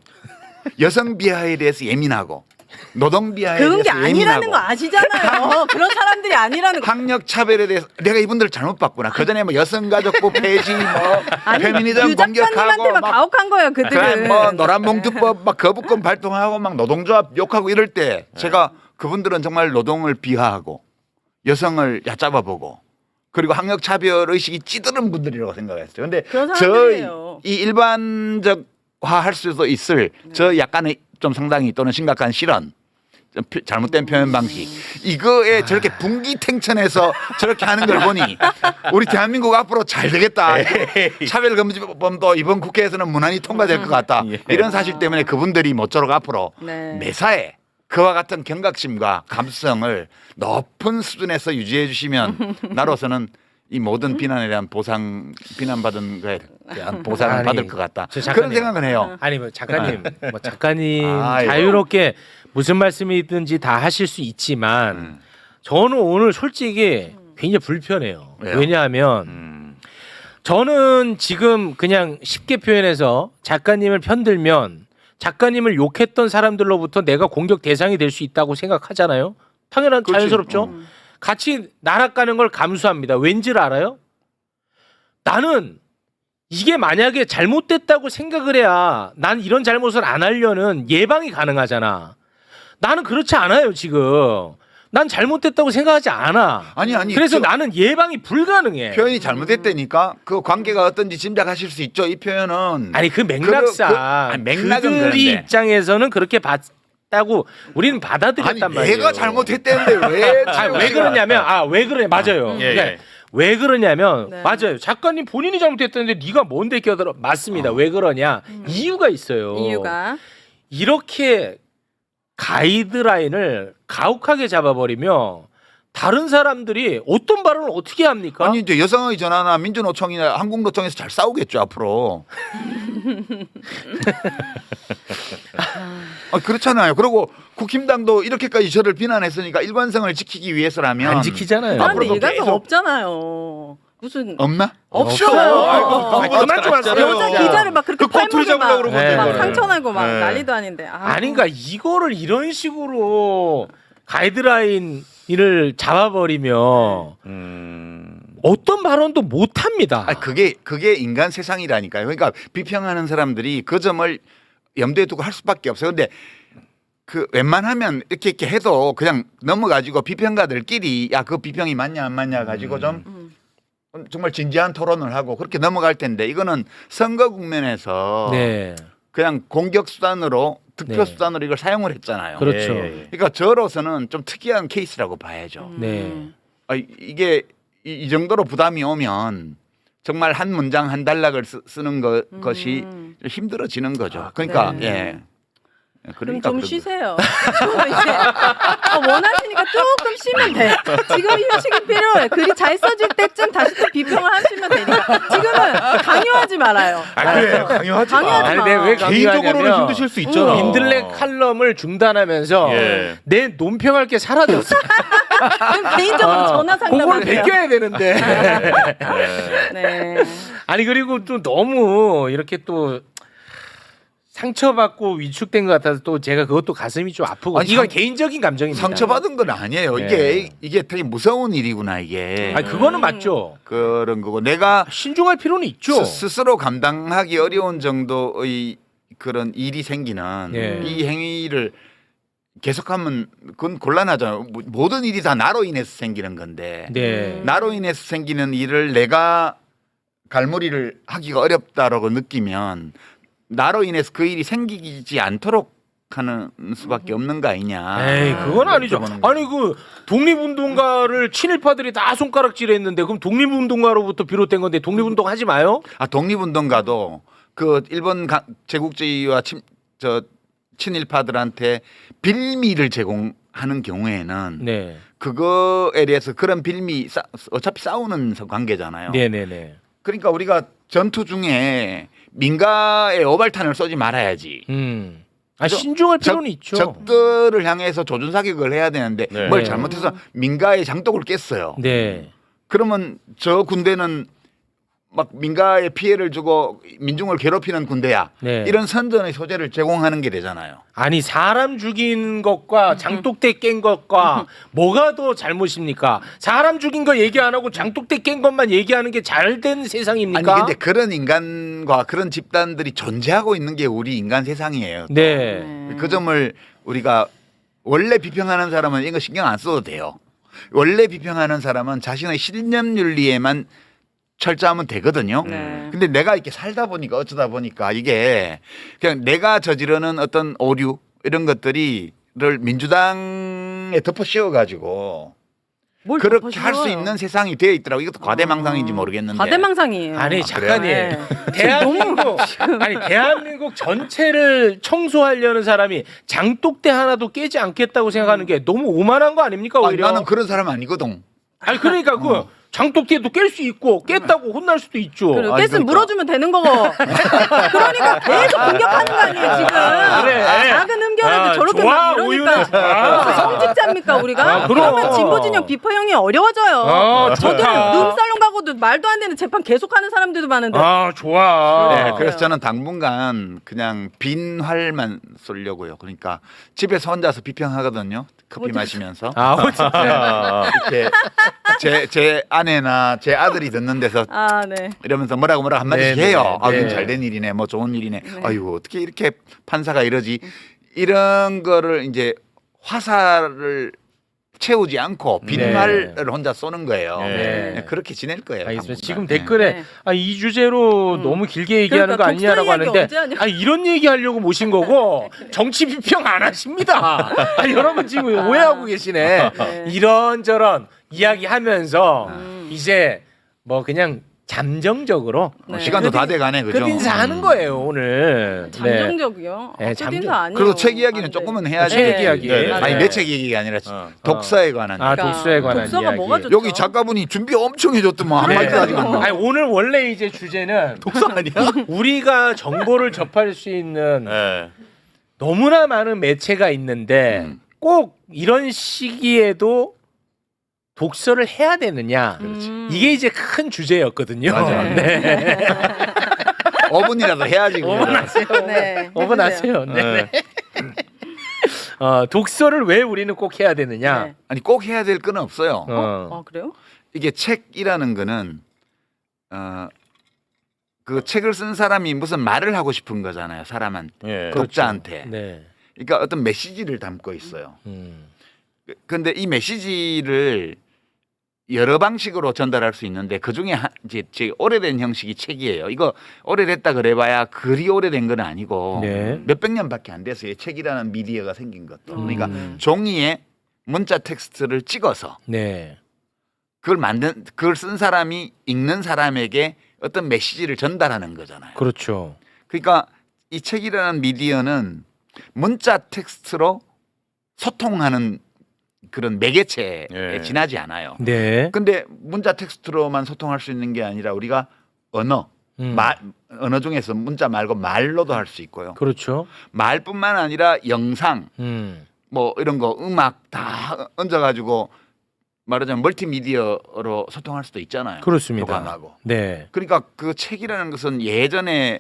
여성 비하에 대해서 예민하고 노동 비하에 그런 게 대해서 아니라는 예민하고 거 아시잖아요. 그런 사람들이 아니라는 거. 학력 차별에 대해서 내가 이분들을 잘못 봤구나. 그 전에 뭐 여성가족부 폐지, 뭐 아니, 페미니즘 유 공격하고 작가님한테만 막 가혹한 거예요. 그래, 그들은. 뭐 노란봉투법 막 거부권 발동하고 막 노동조합 욕하고 이럴 때 제가 그분들은 정말 노동을 비하하고 여성을 얕잡아보고 그리고 학력 차별 의식이 찌드는 분들이라고 생각했어요. 근데 그런 저 사람들이에요. 이 일반적화할 수도 있을 저 약간의 좀 상당히 또는 심각한 실언. 좀 잘못된 표현 방식 이거에 저렇게 분기탱천해서 저렇게 하는 걸 보니 우리 대한민국 앞으로 잘 되겠다. 차별금지법도 이번 국회에서는 무난히 통과될 것 같다. 이런 사실 때문에 그분들이 모쪼록 앞으로 네. 매사에 그와 같은 경각심과 감수성을 높은 수준에서 유지해 주시면 나로서는 이 모든 비난에 대한 비난받은 거에 대한 보상을 아니, 받을 것 같다. 저 작가님. 그런 생각을 해요. 아니 뭐 작가님, 뭐 작가님 아이고. 자유롭게 무슨 말씀이든지 다 하실 수 있지만 저는 오늘 솔직히 굉장히 불편해요. 왜요? 왜냐하면 저는 지금 그냥 쉽게 표현해서 작가님을 편들면 작가님을 욕했던 사람들로부터 내가 공격 대상이 될 수 있다고 생각하잖아요. 당연한 그렇지. 자연스럽죠. 같이 날아가는 걸 감수합니다. 왠지를 알아요? 나는 이게 만약에 잘못됐다고 생각을 해야 난 이런 잘못을 안 하려는 예방이 가능하잖아. 나는 그렇지 않아요 지금. 난 잘못됐다고 생각하지 않아. 아니, 그래서 저- 나는 예방이 불가능해. 표현이 잘못됐다니까 그 관계가 어떤지 짐작하실 수 있죠. 이 표현은 아니 그 맥락상 아니, 맥락은 그들이 그런데. 입장에서는 그렇게 봤다고 우리는 받아들였단 말이에요. 내가 잘못했다는데 왜? 왜 그러냐면 왜 그러냐 맞아요. 예, 그러니까 예. 왜 그러냐면 네. 맞아요. 작가님 본인이 잘못했다는데 네가 뭔데 끼어들어? 맞습니다. 왜 그러냐? 이유가 있어요. 이유가 이렇게 가이드라인을 가혹하게 잡아버리면 다른 사람들이 어떤 발언을 어떻게 합니까? 아니 이제 여성의 전화나 민주노총이나 한국노총에서 잘 싸우겠죠 앞으로. 그렇잖아요. 그리고 국힘당도 이렇게까지 저를 비난했으니까 일관성을 지키기 위해서라면 안 지키잖아요. 그런데 앞으로도 일관성 계속- 없잖아요. 무슨 없나? 없어요. 그만 좀 하세요. 여자 기자를 막 그렇게 그 꼬투리 팔목에 잡으려고 막, 그러면 네. 막 그거를. 상처나고 막 네. 난리도 아닌데. 아닌가 이거를 이런 식으로 가이드라인을 잡아버리면 어떤 발언도 못 합니다. 그게 인간 세상이라니까요. 그러니까 비평하는 사람들이 그 점을 염두에 두고 할 수밖에 없어요. 근데 그 웬만하면 이렇게 해도 그냥 넘어가지고 비평가들끼리 야 그 비평이 맞냐 안 맞냐 가지고 좀 정말 진지한 토론을 하고 그렇게 넘어갈 텐데 이거는 선거 국면에서 네. 그냥 공격 수단으로 득표 네. 수단으로 이걸 사용을 했잖아요. 그렇죠. 그러니까 저로서는 좀 특이한 케이스라고 봐야죠. 네. 이게 이 정도로 부담이 오면 정말 한 문장 한 단락을 쓰는 것이 좀 힘들어지는 거죠. 그러니까 네. 예. 그럼 그러니까 좀 그런 쉬세요. 좀 이제 원하시니까 조금 쉬면 돼. 지금 휴식이 필요해. 글이 잘 써질 때쯤 다시 또 비평을 하시면 되니까. 지금은 강요하지 말아요. 그래요. 강요하지 마. 강요하지 아니, 마. 내가 왜 개인적으로는 강요하냐면 힘드실 수 있잖아. 민들레 칼럼을 중단하면서 예. 내 논평할 게 사라졌어. 그럼 개인적으로 전화 그걸 상담하세요. 베껴야 되는데. 네. 아니 그리고 또 너무 이렇게 또 상처받고 위축된 것 같아서 또 제가 그것도 가슴이 좀 아프고 아니, 이건 개인적인 감정입니다. 상처받은 건 아니에요. 네. 이게 되게 무서운 일이구나 이게. 아니 그거는 맞죠. 그런 거고 내가 신중할 필요는 있죠. 스스로 감당하기 어려운 정도의 그런 일이 생기는 네. 이 행위를 계속하면 그건 곤란하잖아요. 모든 일이 다 나로 인해서 생기는 건데 네. 나로 인해서 생기는 일을 내가 갈무리를 하기가 어렵다라고 느끼면 나로 인해서 그 일이 생기지 않도록 하는 수밖에 없는 거 아니냐. 에이 그건 아니죠. 여쭤보는 거예요. 아니 그 독립운동가를 친일파들이 다 손가락질했는데 그럼 독립운동가로부터 비롯된 건데 독립운동 하지 마요? 독립운동가도 그 일본 제국주의와 친일파들한테 빌미를 제공하는 경우에는 네. 그거에 대해서 그런 빌미 어차피 싸우는 관계잖아요. 네네네. 그러니까 우리가 전투 중에 민가에 오발탄을 쏘지 말아야지. 아 신중할 필요는 있죠. 적들을 향해서 조준 사격을 해야 되는데 네. 뭘 잘못해서 민가의 장독을 깼어요. 네. 그러면 저 군대는 막 민가에 피해를 주고 민중을 괴롭히는 군대야. 네. 이런 선전의 소재를 제공하는 게 되잖아요. 아니 사람 죽인 것과 장독대 깬 것과 뭐가 더 잘못입니까? 사람 죽인 거 얘기 안 하고 장독대 깬 것만 얘기하는 게 잘된 세상입니까? 아니 근데 그런 인간과 그런 집단들이 존재하고 있는 게 우리 인간 세상이에요. 네. 그 점을 우리가 원래 비평하는 사람은 이거 신경 안 써도 돼요. 원래 비평하는 사람은 자신의 신념 윤리에만 철저하면 되거든요. 네. 근데 내가 이렇게 살다 보니까 어쩌다 보니까 이게 그냥 내가 저지르는 어떤 오류 이런 것들이를 민주당에 덮어 씌워 가지고 뭘 그렇게 할 수 덮어씌워요? 있는 세상이 되어 있더라고. 이것도 과대망상인지 모르겠는데. 과대망상이에요. 아니 작가님 네. 대한민국 전체를 청소하려는 사람이 장독대 하나도 깨지 않겠다고 생각하는 게 너무 오만한 거 아닙니까 아니, 오히려? 나는 그런 사람 아니거든. 아니 그러니까 그 장독대도 깰 수 있고 깼다고 혼날 수도 있죠. 그래, 아니, 깼으면 그러니까. 물어주면 되는 거고. 그러니까 계속 공격하는 거 아니에요 지금. 그래. 작은 흠결에도 아, 저렇게 좋아, 막 이러니까 우유는 좋아. 성직자입니까 우리가? 아, 그럼. 그러면 진보 진영 비퍼 형이 어려워져요. 아, 저들 좋다. 룸살롱 가고도 말도 안 되는 재판 계속하는 사람들도 많은데. 아 좋아. 네, 그래서 저는 당분간 그냥 빈 활만 쏠려고요. 그러니까 집에서 혼자서 비평하거든요. 커피 마시면서 이렇게 제 아내나 제 아들이 듣는 데서 아 네. 이러면서 뭐라고 한마디씩 네, 해요. 네, 아, 네. 이건 잘된 일이네, 뭐 좋은 일이네. 아이고 어떻게 이렇게 판사가 이러지? 이런 거를 이제 화살을 채우지 않고 빈 네. 활을 혼자 쏘는 거예요. 네. 네, 그렇게 지낼 거예요. 알겠습니다. 당분간. 지금 네. 댓글에 네. 이 주제로 너무 길게 얘기하는 그러니까 거 아니냐라고 독서 이야기 하는데 언제 하냐고. 이런 얘기 하려고 모신 거고 정치 비평 안 하십니다. 여러분 지금 오해하고 계시네. 네. 이런저런 이야기하면서 이제 뭐 그냥 잠정적으로 네. 시간도 다 돼가네, 그죠? 끝인사 하는 거예요 오늘. 네. 잠정적이요. 네, 끝인사 아니에요. 그리고 책 이야기는 안 돼. 조금은 해야지. 책 이야기. 네, 네. 아니 네. 내 책 얘기가 아니라 독서에 관한. 아 그러니까 독서에 관한 독서가 이야기. 뭐가 좋죠? 여기 작가분이 준비 엄청 해줬더만 네. 한마디도 아직 안 아니 나와. 오늘 원래 이제 주제는 독서 아니야? 우리가 정보를 접할 수 있는 네. 너무나 많은 매체가 있는데 꼭 이런 시기에도 독서를 해야 되느냐 이게 이제 큰 주제였거든요. 맞아. 네. 5분이라도 해야지. 그거. 어머나세요. 네. 어머나세요. 네. 독서를 왜 우리는 꼭 해야 되느냐? 네. 아니 꼭 해야 될 건 없어요. 아 그래요? 이게 책이라는 거는 그 책을 쓴 사람이 무슨 말을 하고 싶은 거잖아요. 사람한테, 예. 독자한테. 네. 그러니까 어떤 메시지를 담고 있어요. 음. 근데 이 메시지를 여러 방식으로 전달할 수 있는데 그 중에 이제 오래된 형식이 책이에요. 이거 오래됐다 그래봐야 그리 오래된 건 아니고 네. 몇백 년밖에 안 됐어요. 책이라는 미디어가 생긴 것도. 그러니까 종이에 문자 텍스트를 찍어서 네. 그걸 쓴 사람이 읽는 사람에게 어떤 메시지를 전달하는 거잖아요. 그렇죠. 그러니까 이 책이라는 미디어는 문자 텍스트로 소통하는 그런 매개체에 예. 지나지 않아요. 네. 근데 문자 텍스트로만 소통할 수 있는 게 아니라 우리가 언어 중에서 문자 말고 말로도 할 수 있고요. 그렇죠. 말뿐만 아니라 영상 뭐 이런 거 음악 다 얹어가지고 말하자면 멀티미디어로 소통할 수도 있잖아요. 그렇습니다. 교감하고. 네. 그러니까 그 책이라는 것은 예전에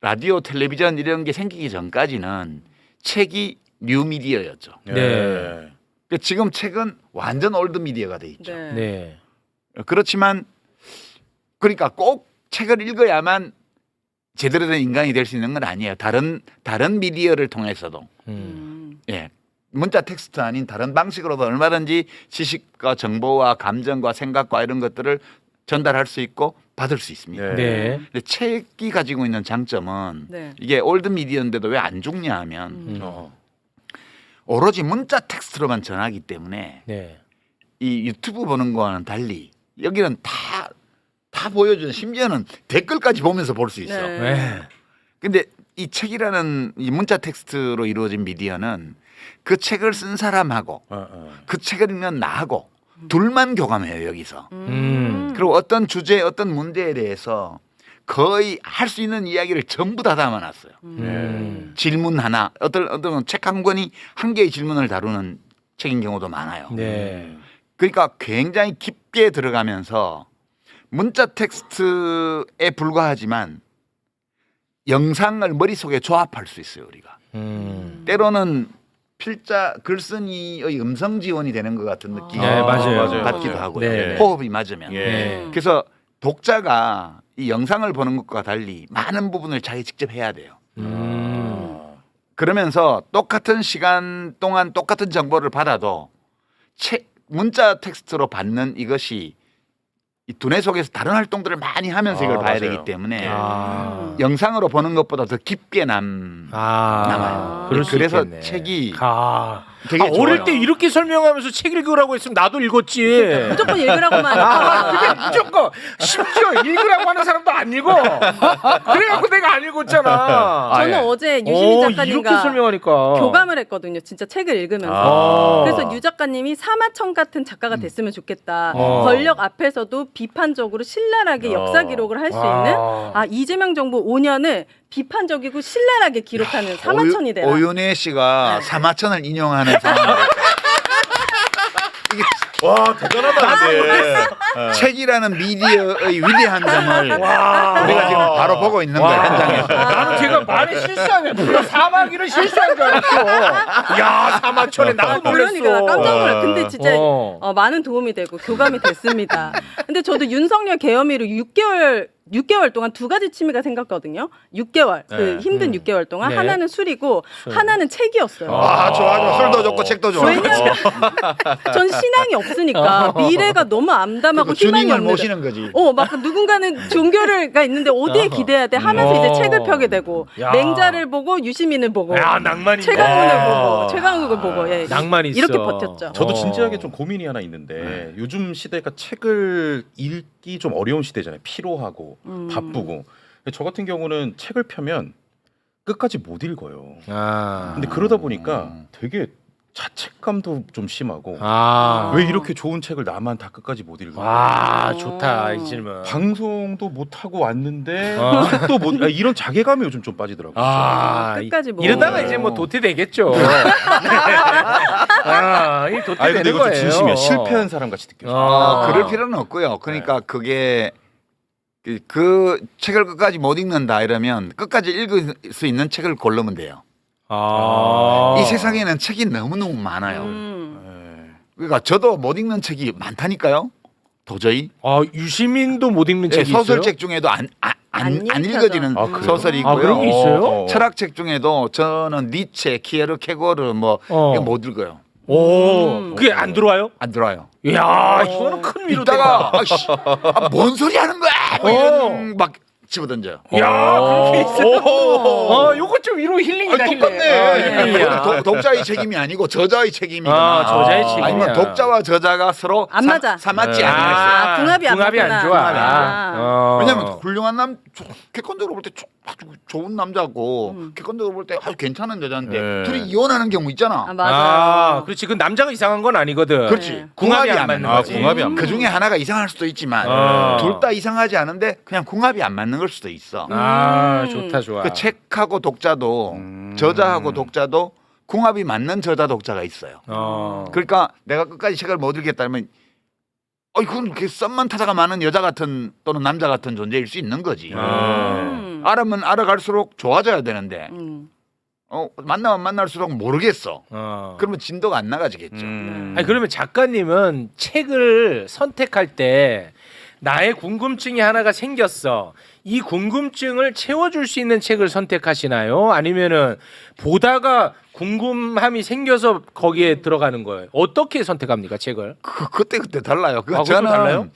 라디오, 텔레비전 이런 게 생기기 전까지는 책이 뉴미디어였죠. 네. 지금 책은 완전 올드 미디어가 돼 있죠. 네. 네. 그렇지만 그러니까 꼭 책을 읽어야만 제대로 된 인간이 될 수 있는 건 아니에요. 다른 미디어를 통해서도 예. 문자 텍스트 아닌 다른 방식으로도 얼마든지 지식과 정보와 감정과 생각과 이런 것들을 전달할 수 있고 받을 수 있습니다. 네. 네. 근데 책이 가지고 있는 장점은 네. 이게 올드 미디어인데도 왜 안 죽냐 하면 오로지 문자 텍스트로만 전하기 때문에 네. 이 유튜브 보는 거와는 달리 여기는 다 보여주는 심지어는 댓글까지 보면서 볼 수 있어. 네. 네. 근데 이 책이라는 이 문자 텍스트로 이루어진 미디어는 그 책을 쓴 사람하고 그 책을 읽는 나하고 둘만 교감해요 여기서. 그리고 어떤 주제, 어떤 문제에 대해서 거의 할 수 있는 이야기를 전부 다 담아놨어요. 질문 하나, 어떤 책 한 권이 한 개의 질문을 다루는 책인 경우도 많아요. 네. 그러니까 굉장히 깊게 들어가면서 문자 텍스트에 불과하지만 영상을 머릿속에 조합할 수 있어요 우리가. 때로는 필자 글쓴이의 음성 지원이 되는 것 같은 느낌이 네, 맞아요. 받기도 하고요. 네. 호흡이 맞으면. 네. 그래서 독자가 이 영상을 보는 것과 달리 많은 부분을 자기 직접 해야 돼요. 그러면서 똑같은 시간 동안 똑같은 정보를 받아도 문자 텍스트로 받는 이것이 이 두뇌 속에서 다른 활동들을 많이 하면서 이걸 봐야 맞아요. 되기 때문에 아. 영상으로 보는 것보다 더 깊게 남아요. 그럴 수 그래서 있겠네. 책이 되게 되게 어릴 좋아요. 때 이렇게 설명하면서 책 읽으라고 했으면 나도 읽었지. 무조건 읽으라고만 그게 무조건 심지어 읽으라고 하는 사람도 안 읽어. 그래갖고 내가 안 읽었잖아. 저는 어제 유시민 이렇게 작가님과 설명하니까 교감을 했거든요. 진짜 책을 읽으면서. 아. 그래서 유 작가님이 사마천 같은 작가가 됐으면 좋겠다. 어. 권력 앞에서도 비판적으로 신랄하게 역사 기록을 할 수 있는 이재명 정부 5년을 비판적이고 신랄하게 기록하는 사마천이 되라. 오윤혜 씨가 사마천을 인용하는 상황. 와 대단하다. 근데. 책이라는 미디어의 위대한 점을 우리가 지금 바로 보고 있는 거예요 현장에서. 나는 제가 말에 실수하네. 누가 사마귀를 실수한 줄 알았어. 야 사마천에 나도 놀랐어. 그러니까 깜짝 놀라. 근데 진짜 어. 많은 도움이 되고 교감이 됐습니다. 근데 저도 윤석열 계엄이로 6개월 동안 두 가지 취미가 생겼거든요. 6개월 그 힘든 6개월 동안 네. 하나는 술이고 하나는 책이었어요. 좋아. 술도 좋고 책도 좋아. 왜냐면 전 신앙이 없으니까 미래가 너무 암담하고 희망이 주님을 없는데 모시는 거지. 막 누군가는 종교가 있는데 어디에 기대야 돼 하면서 이제 책을 펴게 되고 야. 맹자를 보고 유시민을 보고 야 낭만이 최강문을 보고 최강욱을 보고 낭만이 있어. 이렇게 버텼죠. 저도 진지하게 좀 고민이 하나 있는데 요즘 시대가 책을 읽기 좀 어려운 시대잖아요. 피로하고 바쁘고. 저 같은 경우는 책을 펴면 끝까지 못 읽어요. 근데 그러다 보니까 되게 자책감도 좀 심하고 왜 이렇게 좋은 책을 나만 다 끝까지 못 읽어? 와 좋다 이 질문. 방송도 못 하고 왔는데 책도 못 이런 자괴감이 요즘 좀 빠지더라고요. 끝까지 못 이러다가 읽어요. 이제 뭐 도태 되겠죠. 이 도태 아니 되는 근데 이거 좀 거예요. 진심이야. 실패한 사람 같이 느껴져. 그럴 필요는 없고요. 그러니까 그게 그 책을 끝까지 못 읽는다 이러면 끝까지 읽을 수 있는 책을 고르면 돼요. 이 세상에는 책이 너무너무 많아요. 그러니까 저도 못 읽는 책이 많다니까요. 도저히. 유시민도 못 읽는 책이 소설책 중에도 안 읽어지는 소설이 있고요. 그런 게 있어요? 철학책 중에도 저는 니체, 키에르케고르 뭐 이거 못 읽어요. 오, 그게 안 들어와요? 안 들어와요. 이야, 이거는 큰 위로 이따가 된다. 아이씨, 뭔 소리 하는 거야? 뭐 이런 막 집어던져요. 야, 그렇게 있어. 요거 좀 위로 힐링이다. 똑같네. 힐링이야. 그건 독자의 책임이 아니고 저자의 책임이구나. 아, 저자의 책임이야. 아니면 독자와 저자가 서로 안 맞아. 사맞지 네. 않았어요. 궁합이 안 궁합이 안 맞구나. 좋아. 궁합이 아. 왜냐면 훌륭한 객관적으로 볼 때 아주 좋은 남자고 객관적으로 볼 때 아주 괜찮은 여자인데 네. 둘이 이혼하는 경우 있잖아. 아, 맞아요. 아, 그렇지. 그 남자가 이상한 건 아니거든. 그렇지. 네. 궁합이 안 맞는 아, 거지. 궁합이 안 맞는 그 중에 하나가 이상할 수도 있지만 아. 둘 다 이상하지 않은데 그냥 궁합이 안 맞는 걸 수도 있어. 아, 좋다, 좋아. 그 책하고 독자도 저자하고 독자도 궁합이 맞는 저자 독자가 있어요. 그러니까 내가 끝까지 책을 못 읽겠다면 이건 그 썸만 타자가 많은 여자 같은 또는 남자 같은 존재일 수 있는 거지. 알아면 알아갈수록 좋아져야 되는데 만나면 만날수록 모르겠어. 그러면 진도가 안 나가지겠죠. 아니, 그러면 작가님은 책을 선택할 때 나의 궁금증이 하나가 생겼어. 이 궁금증을 채워줄 수 있는 책을 선택하시나요? 아니면은 보다가 궁금함이 생겨서 거기에 들어가는 거예요? 어떻게 선택합니까, 책을? 그때 달라요. 그것도 저는 달라요?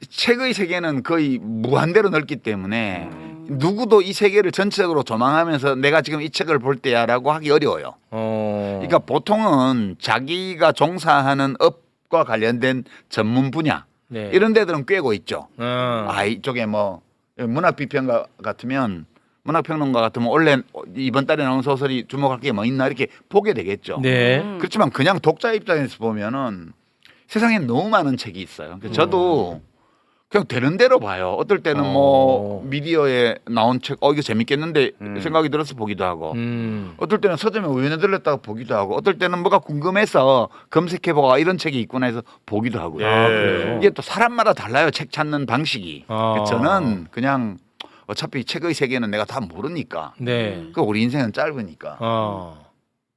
책의 세계는 거의 무한대로 넓기 때문에 누구도 이 세계를 전체적으로 조망하면서 내가 지금 이 책을 볼 때야라고 하기 어려워요. 그러니까 보통은 자기가 종사하는 업과 관련된 전문 분야 네. 이런 데들은 꿰고 있죠. 이쪽에 뭐 문학비평가 같으면 문학평론가 같으면 원래 이번 달에 나온 소설이 주목할 게 뭐 있나 이렇게 보게 되겠죠. 네. 그렇지만 그냥 독자 입장에서 보면은 세상에 너무 많은 책이 있어요. 그래서 저도 그냥 되는 대로 봐요. 어떨 때는 뭐 미디어에 나온 책, 이거 재밌겠는데 생각이 들어서 보기도 하고, 어떨 때는 서점에 우연히 들렸다가 보기도 하고, 어떨 때는 뭐가 궁금해서 검색해보고 이런 책이 있구나 해서 보기도 하고요. 그래요? 이게 또 사람마다 달라요. 책 찾는 방식이. 저는 그냥 어차피 책의 세계는 내가 다 모르니까. 네. 그 우리 인생은 짧으니까.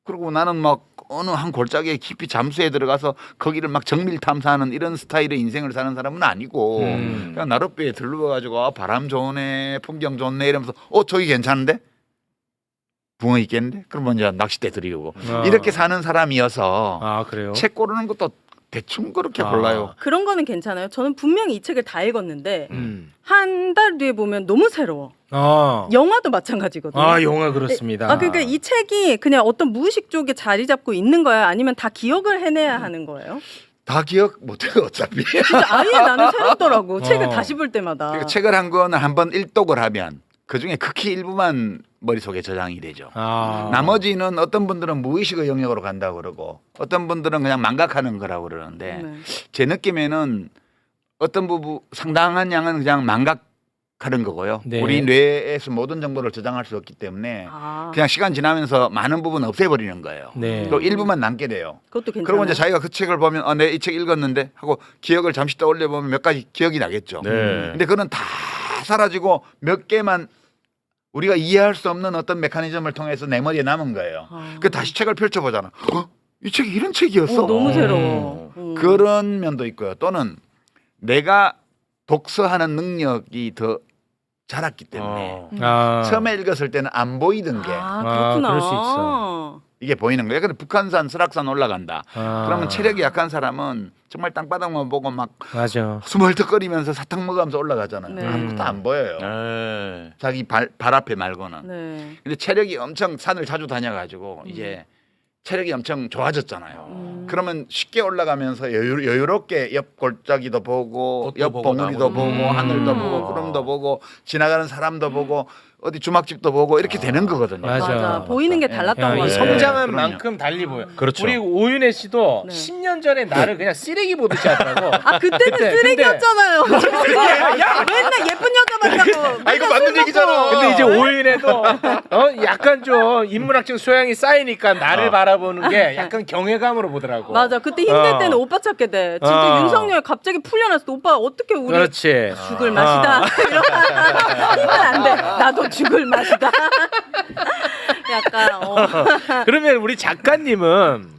그리고 나는 막 어느 한 골짜기에 깊이 잠수해 들어가서 거기를 막 정밀 탐사하는 이런 스타일의 인생을 사는 사람은 아니고 그냥 나룻배에 들러가지고 바람 좋네, 풍경 좋네 이러면서 저기 괜찮은데? 붕어 있겠는데? 그러면 이제 낚싯대 들이고 이렇게 사는 사람이어서 그래요? 책 고르는 것도 대충 그렇게 골라요. 그런 거는 괜찮아요. 저는 분명히 이 책을 다 읽었는데 한 달 뒤에 보면 너무 새로워. 영화도 마찬가지거든요. 영화 그렇습니다. 그러니까 이 책이 그냥 어떤 무의식 쪽에 자리 잡고 있는 거야? 아니면 다 기억을 해내야 하는 거예요? 다 기억 못해요 어차피. 진짜 아예 나는 새롭더라고. 책을 다시 볼 때마다. 그러니까 책을 한 거는 한번 일독을 하면 그중에 극히 일부만 머릿속에 저장이 되죠. 나머지는 어떤 분들은 무의식의 영역으로 간다고 그러고 어떤 분들은 그냥 망각하는 거라고 그러는데 제 느낌에는 어떤 부분 상당한 양은 그냥 망각하는 거고요. 네. 우리 뇌에서 모든 정보를 저장할 수 없기 때문에 그냥 시간 지나면서 많은 부분 없애버리는 거예요. 네. 또 일부만 남게 돼요. 그것도 괜찮아요. 그리고 이제 자기가 그 책을 보면 내 이 책 읽었는데 하고 기억을 잠시 떠올려 보면 몇 가지 기억이 나겠죠. 네. 근데 그거는 다 사라지고 몇 개만 우리가 이해할 수 없는 어떤 메커니즘을 통해서 내 머리에 남은 거예요. 그 다시 책을 펼쳐보잖아. 이 책이 이런 책이었어. 너무 새로워. 그런 면도 있고요. 또는 내가 독서하는 능력이 더 자랐기 때문에 처음에 읽었을 때는 안 보이던 게 그렇구나. 그럴 수 있어. 이게 보이는 거예요. 근데 북한산, 설악산 올라간다. 그러면 체력이 약한 사람은 정말 땅바닥만 보고 막 맞아. 숨 헐떡거리면서 사탕 먹으면서 올라가잖아요. 네. 아무것도 안 보여요. 자기 발 앞에 말고는. 네. 근데 체력이 엄청 산을 자주 다녀가지고 이제 체력이 엄청 좋아졌잖아요. 그러면 쉽게 올라가면서 여유롭게 옆 골짜기도 보고 옆 보고, 봉우리도 나무도 보고 하늘도 보고 구름도 보고 지나가는 사람도 보고 어디 주막집도 보고 이렇게 되는 거거든요. 맞아. 보이는 게 달랐던 이 거예요. 성장한 그럼요. 만큼 달리 보여. 그렇죠. 우리 오윤혜 씨도 네. 10년 전에 나를 그냥 쓰레기 보듯이 하더라고. 그때는 그때, 쓰레기였잖아요. 야, 맨날 예쁜 여자 만나고. 이거 맞는 얘기잖아. 근데 이제 오윤혜도 약간 좀 인문학적 소양이 쌓이니까 나를 바라보는 게 약간 경외감으로 보더라고. 맞아. 그때 힘들 때는 오빠 찾게 돼. 진짜 윤석열 갑자기 풀려났을 때 오빠 어떻게 우리 그렇지. 죽을 맛이다. 이러면 안 돼. 나도 죽을 맛이다. 약간 그러면 우리 작가님은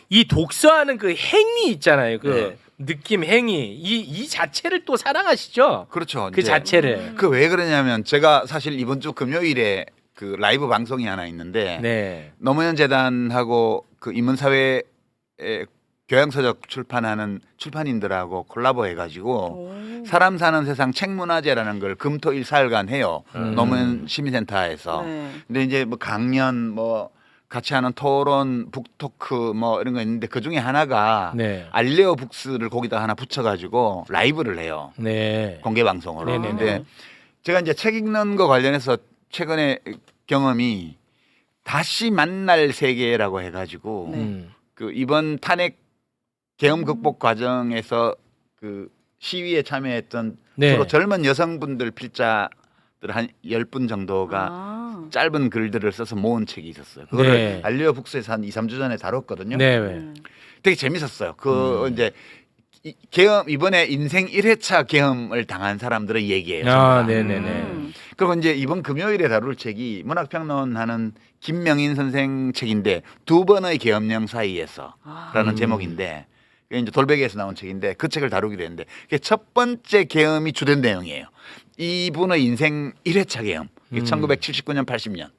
이 독서하는 그 행위 있잖아요. 그 느낌 행위 이 자체를 또 사랑하시죠? 그렇죠. 그 자체를. 그 왜 그러냐면 제가 사실 이번 주 금요일에 그 라이브 방송이 하나 있는데 네. 노무현 재단하고 그 인문사회 교양서적 출판하는 출판인들하고 콜라보 해가지고 사람 사는 세상 책문화제라는 걸 금토일 사흘간 해요. 노무현 시민센터에서. 네. 근데 이제 뭐 강연 뭐 같이 하는 토론, 북토크 뭐 이런 거 있는데 그 중에 하나가 네. 알레오 북스를 거기다 하나 붙여가지고 라이브를 해요. 네. 공개 방송으로. 네네네. 근데 제가 이제 책 읽는 거 관련해서 최근에 경험이 다시 만날 세계라고 해가지고 네. 그 이번 탄핵 계엄 극복 과정에서 그 시위에 참여했던 네. 주로 젊은 여성분들 필자들 한 10분 정도가 아. 짧은 글들을 써서 모은 책이 있었어요. 그거를 네. 알리오 북스에서 한 2, 3주 전에 다뤘거든요. 네. 되게 재밌었어요. 그 이제 계엄 이번에 인생 1회차 계엄을 당한 사람들의 얘기예요. 아, 전부 다. 네네네. 그리고 이제 이번 금요일에 다룰 책이 문학평론하는 김명인 선생 책인데 두 번의 계엄령 사이에서라는 제목인데 그게 이제 돌베개에서 나온 책인데 그 책을 다루기로 했는데 그게 첫 번째 계엄이 주된 내용이에요. 이분의 인생 1회차 계엄. 1979년 80년.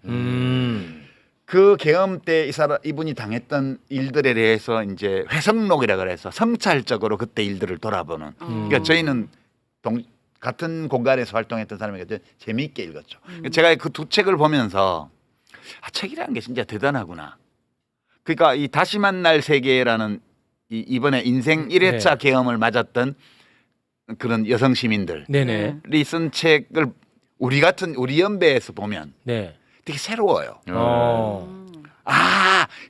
그 계엄 때 이분이 당했던 일들에 대해서 이제 회성록이라 그래서 성찰적으로 그때 일들을 돌아보는. 그러니까 저희는 같은 공간에서 활동했던 사람에게 재미있게 읽었죠. 제가 그 두 책을 보면서 책이라는 게 진짜 대단하구나. 그러니까 이 다시 만날 세계라는 이번에 인생 1회차 계엄을 맞았던 그런 여성 시민들이 네네. 쓴 책을 우리 연배에서 보면 네. 되게 새로워요. 어.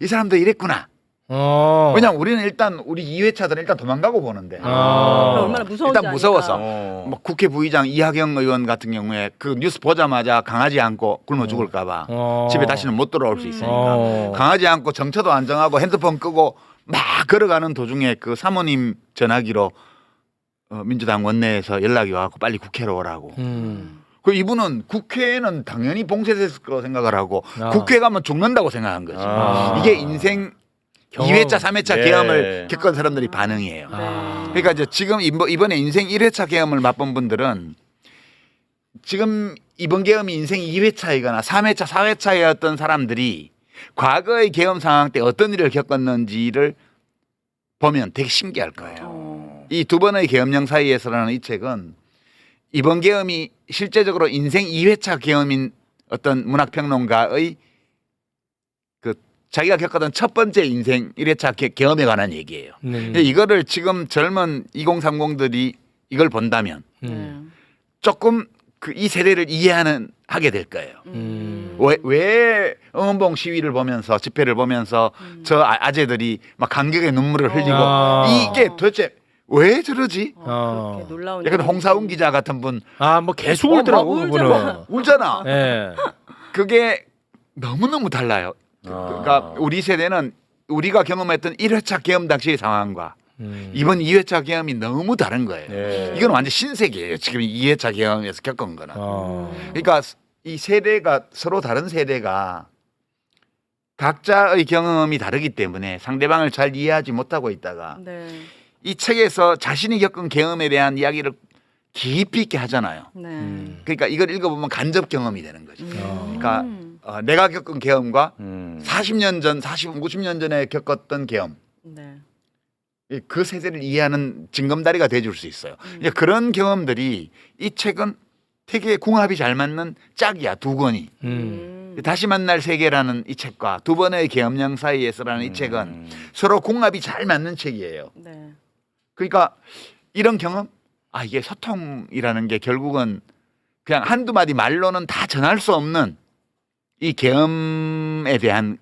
이 사람도 이랬구나. 어. 왜냐면 우리는 일단 우리 2회차들은 일단 도망가고 보는데 얼마나 무서운지 일단 무서워서 아니까. 뭐 국회 부의장 이하경 의원 같은 경우에 그 뉴스 보자마자 강아지 안고 굶어 죽을까봐 집에 다시는 못 돌아올 수 있으니까 강아지 안고 정처도 안 정하고 핸드폰 끄고 막 걸어가는 도중에 그 사모님 전화기로 민주당 원내에서 연락이 와갖고 빨리 국회로 오라고. 그 이분은 국회에는 당연히 봉쇄됐을 거라고 생각을 하고 국회 가면 죽는다고 생각한 거지. 이게 인생 2회차, 3회차 계엄을 겪은 사람들이 반응이에요. 그러니까 이제 지금 이번에 인생 1회차 계엄을 맛본 분들은 지금 이번 계엄이 인생 2회차이거나 3회차, 4회차였던 사람들이 과거의 계엄 상황 때 어떤 일을 겪었는지를 보면 되게 신기할 거예요. 이 두 번의 계엄령 사이에서라는 이 책은 이번 계엄이 실제적으로 인생 2회차 계엄인 어떤 문학평론가의 그 자기가 겪었던 첫 번째 인생 1회차 계엄에 관한 얘기예요. 근데 이거를 지금 젊은 2030들이 이걸 본다면 조금 이 세대를 하게 될 거예요. 왜 응원봉 시위를 보면서 집회를 보면서 저 아재들이 막 감격의 눈물을 흘리고 이게 도대체 왜 저러지? 그렇게 놀라운. 약간 홍사훈 기자 같은 분. 뭐 계속 울더라고 그분은. 울잖아. 네. 그게 너무너무 달라요. 그러니까 우리 세대는 우리가 경험했던 1회차 계엄 당시의 상황과 이번 2회차 계엄이 너무 다른 거예요. 이건 완전 신세계예요. 지금 2회차 계엄에서 겪은 거는. 그러니까 이 세대가 서로 다른 세대가 각자의 경험이 다르기 때문에 상대방을 잘 이해하지 못하고 있다가 이 책에서 자신이 겪은 경험에 대한 이야기를 깊이 있게 하잖아요. 그러니까 이걸 읽어보면 간접 경험이 되는 거죠. 그러니까 내가 겪은 경험과 40년 전, 50년 전에 겪었던 경험. 그 세대를 이해하는 징검다리가 돼줄 수 있어요. 그런 경험들이 이 책은 되게 궁합이 잘 맞는 짝이야, 두 권이. 다시 만날 세계라는 이 책과 두 번의 계엄령 사이에서라는 이 책은 서로 궁합이 잘 맞는 책이에요. 그러니까 이런 경험, 이게 소통이라는 게 결국은 그냥 한두 마디 말로는 다 전할 수 없는 이 계엄에 대한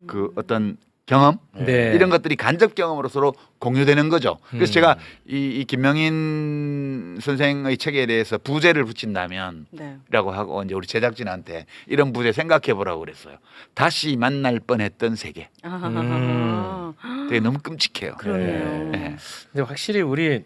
그 어떤 경험 이런 것들이 간접 경험으로 서로 공유되는 거죠. 그래서 제가 이 김명인 선생의 책에 대해서 부제를 붙인다면이라고 하고 이제 우리 제작진한테 이런 부제 생각해 보라고 그랬어요. 다시 만날 뻔했던 세계. 되게 너무 끔찍해요. 그러네요. 네. 근데 확실히 우리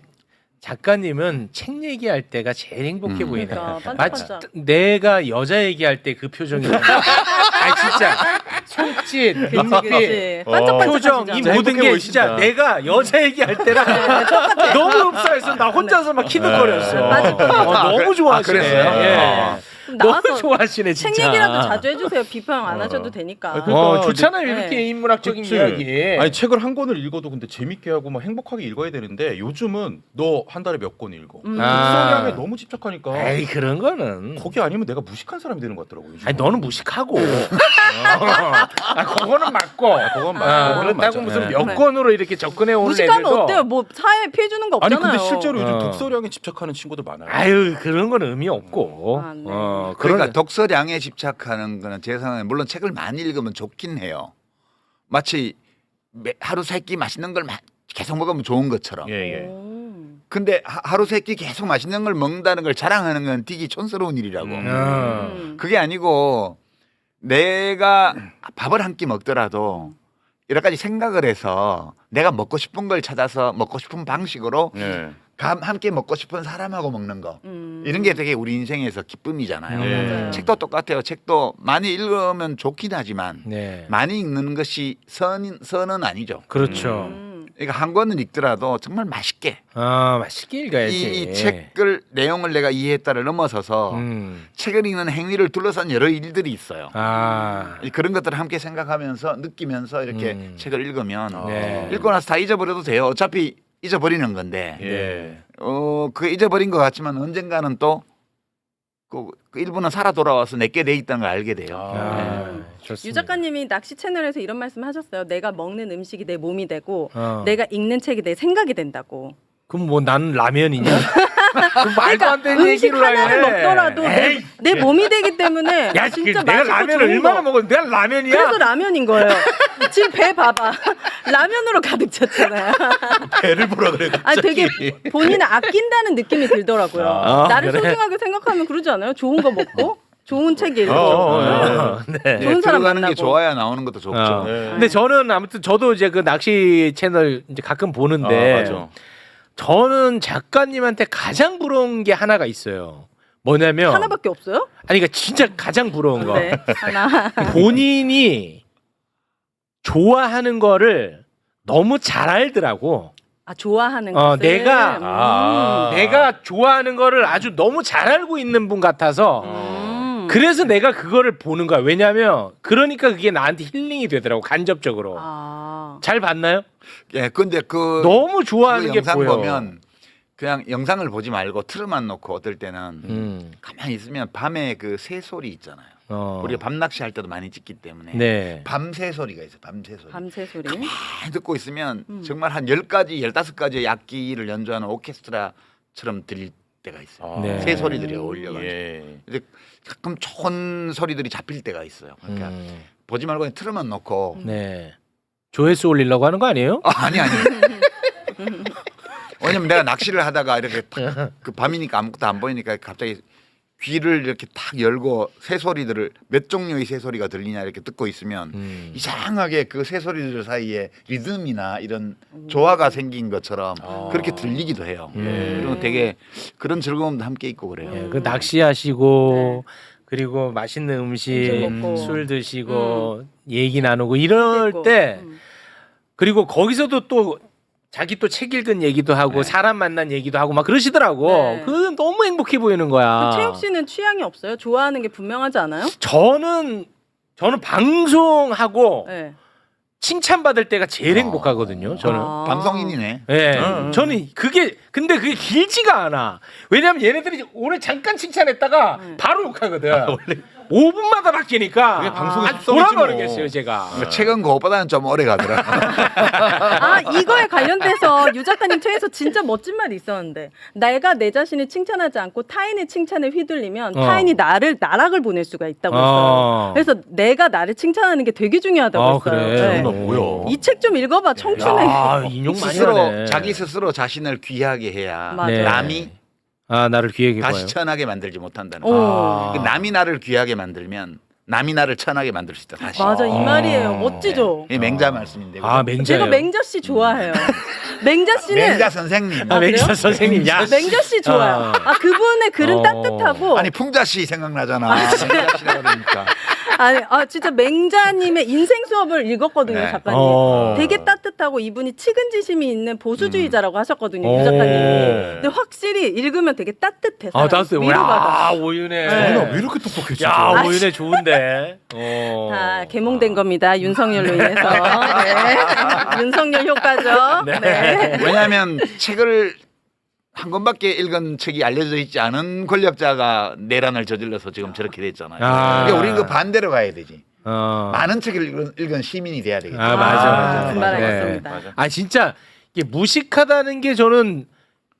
작가님은 책 얘기할 때가 제일 행복해 보이네. 그러니까 마치 반짝반짝. 내가 여자 얘기할 때 그 표정이. 진짜 손짓, 눈빛, 반짝반짝 표정 이 하시죠. 모든 행복해 게 보이신다. 진짜 내가 여자 얘기할 때랑 너무 흡사해서 나 혼자서 막 키득거렸어. 맞을 것 같아요. 너무 좋아하시네. 그랬어요? 예. 좀 너무 나와서 좋아하시네 책 진짜. 얘기라도 자주 해주세요. 비평 안 하셔도 되니까. 그러니까 좋잖아요 네. 이렇게 인문학적인 그치. 이야기. 아니 책을 한 권을 읽어도 근데 재밌게 하고 막 행복하게 읽어야 되는데 요즘은 너 한 달에 몇 권 읽어. 독서량에 너무 집착하니까. 에이 그런 거는. 거기 아니면 내가 무식한 사람이 되는 것 같더라고요. 요즘은. 아니 너는 무식하고. 그거는 맞고. 그건 맞아. 그건 그렇다고 맞아. 무슨 네. 몇 권으로 이렇게 접근해 오는 무식하면 애들도. 어때요? 뭐 사회에 피해 주는 거 아니 없잖아요. 근데 실제로 요즘 어. 독서량에 집착하는 친구들 많아요. 아유 그런 건 의미 없고. 아, 네. 그러니까 그러니까 독서량에 집착하는 거는 제 생각에 물론 책을 많이 읽으면 좋긴 해요. 마치 하루 세 끼 맛있는 걸 계속 먹으면 좋은 것처럼. 예. 오. 근데 하루 세 끼 계속 맛있는 걸 먹는다는 걸 자랑하는 건 되게 촌스러운 일이라고. 그게 아니고 내가 밥을 한 끼 먹더라도 여러 가지 생각을 해서 내가 먹고 싶은 걸 찾아서 먹고 싶은 방식으로 예. 함께 먹고 싶은 사람하고 먹는 거. 이런 게 되게 우리 인생에서 기쁨이잖아요. 맞아요. 책도 똑같아요. 책도 많이 읽으면 좋긴 하지만 네. 많이 읽는 것이 선은 아니죠. 그렇죠. 그러니까 한 권을 읽더라도 정말 맛있게 맛있게 읽어야지. 이 책을 내용을 내가 이해했다를 넘어서서 책을 읽는 행위를 둘러싼 여러 일들이 있어요. 그런 것들을 함께 생각하면서 느끼면서 이렇게 책을 읽으면 네. 읽고 나서 다 잊어버려도 돼요. 어차피 잊어버리는 건데 예. 그 잊어버린 것 같지만 언젠가는 또 그 일부는 살아 돌아와서 내게 돼 있다는 걸 알게 돼요. 좋습니다. 유 작가님이 낚시 채널에서 이런 말씀하셨어요. 내가 먹는 음식이 내 몸이 되고 어. 내가 읽는 책이 내 생각이 된다고. 그럼 뭐 나는 라면이냐? 그 말도 안 되는 음식 얘기를 하나를 해. 먹더라도 내 몸이 되기 때문에 야, 진짜 내가 맛있고 라면을 좋은 얼마나 거. 먹었는데 내가 라면이야? 그래서 라면인 거예요. 지금 배 봐봐. 라면으로 가득 찼잖아요. 배를 보라 그래. 아니 되게 본인을 아낀다는 느낌이 들더라고요. 아, 나를 그래? 소중하게 생각하면 그러지 않아요? 좋은 거 먹고 좋은 책 읽고 네. 좋은 사람 들어가는 게 만나고. 좋아야 나오는 것도 좋죠. 네. 근데 저는 아무튼 저도 이제 그 낚시 채널 이제 가끔 보는데 맞아. 저는 작가님한테 가장 부러운 게 하나가 있어요. 뭐냐면 하나밖에 없어요? 아니 그러니까 진짜 가장 부러운 거. 네, 하나. 본인이 좋아하는 거를 너무 잘 알더라고. 아 좋아하는 것을. 내가 좋아하는 거를 아주 너무 잘 알고 있는 분 같아서 그래서 내가 그거를 보는 거야. 왜냐면 그러니까 그게 나한테 힐링이 되더라고 간접적으로. 잘 봤나요? 예, 근데 너무 좋아하는 그 게 영상 보여. 보면 그냥 영상을 보지 말고 틀어만 놓고 어떨 때는 가만히 있으면 밤에 그 새 소리 있잖아요. 우리가 밤 낚시할 때도 많이 찍기 때문에 네. 밤새 소리가 있어요. 밤새 소리. 밤새 소리. 가만히 듣고 있으면 정말 한 10가지, 15가지의 악기를 연주하는 오케스트라처럼 들릴 때가 있어요. 네. 새 소리들이 어울려가지고. 예. 근데 가끔 좋은 소리들이 잡힐 때가 있어요. 그러니까 보지 말고 그냥 틀어만 놓고 네. 조회수 올리려고 하는 거 아니에요? 아니. 왜냐면 내가 낚시를 하다가 이렇게 탁, 그 밤이니까 아무것도 안 보이니까 갑자기 귀를 이렇게 탁 열고 새 소리들을 몇 종류의 새 소리가 들리냐 이렇게 듣고 있으면 이상하게 그 새 소리들 사이에 리듬이나 이런 조화가 생긴 것처럼 그렇게 들리기도 해요. 그리고 되게 그런 즐거움도 함께 있고 그래요. 예, 그 낚시하시고 그리고 맛있는 음식, 음식 먹고. 술 드시고 얘기 나누고 이럴 그리고, 때 그리고 거기서도 또 자기 또 책 읽은 얘기도 하고 사람 만난 얘기도 하고 막 그러시더라고. 네. 그 너무 행복해 보이는 거야. 최욱 씨는 취향이 없어요? 좋아하는 게 분명하지 않아요? 저는 방송하고 네. 칭찬받을 때가 제일 행복하거든요. 저는. 방송인이네. 예. 저는 그게 근데 그게 길지가 않아. 왜냐면 얘네들이 오늘 잠깐 칭찬했다가 바로 욕하거든. 5분마다 바뀌니까 그게 방송의 아, 습성이지 돌아버리겠어요, 뭐. 제가. 그러니까 책은 그것보다는 좀 오래 가더라. 아 이거에 관련돼서 유 작가님 책에서 진짜 멋진 말이 있었는데 내가 내 자신을 칭찬하지 않고 타인의 칭찬에 휘둘리면 타인이 나를 나락을 보낼 수가 있다고 했어요. 그래서 내가 나를 칭찬하는 게 되게 중요하다고 했어요. 그래. 뭐야? 이 책 좀 읽어봐 청춘에. 아, 인용 많이 스스로 하네. 자기 스스로 자신을 귀하게 해야 맞아요. 남이 나를 귀하게 봐요. 다시 천하게 만들지 못한다는 오. 거예요. 그 남이 나를 귀하게 만들면 남이 나를 천하게 만들 수 있다. 다시. 맞아 이 말이에요. 멋지죠. 이 맹자 말씀인데. 맹자요. 제가 맹자 씨 좋아해요. 맹자 씨는 맹자 선생님. 맹자 그래요? 선생님. 야. 맹자 씨 좋아요. 아 그분의 글은 따뜻하고 아니 풍자 씨 생각나잖아. 맹자 씨라고 그러니까. 아니, 진짜 맹자님의 인생 수업을 읽었거든요, 네. 작가님. 되게 따뜻하고 이분이 측은지심이 있는 보수주의자라고 하셨거든요, 유 작가님이. 근데 확실히 읽으면 되게 따뜻해. 따뜻해. 위로받아. 야, 오윤혜. 정은아 왜 이렇게 똑똑해 진짜. 야, 오윤혜 좋은데. 다 개몽된 겁니다, 윤석열로 인해서. 네. 윤석열 효과죠. 네. 왜냐하면 책을 한 권밖에 읽은 책이 알려져 있지 않은 권력자가 내란을 저질러서 지금 저렇게 됐잖아요. 그러니까 우리는 그 반대로 가야 되지. 많은 책을 읽은 시민이 돼야 되겠죠. 맞아. 그 말 알겠습니다. 진짜 이게 무식하다는 게 저는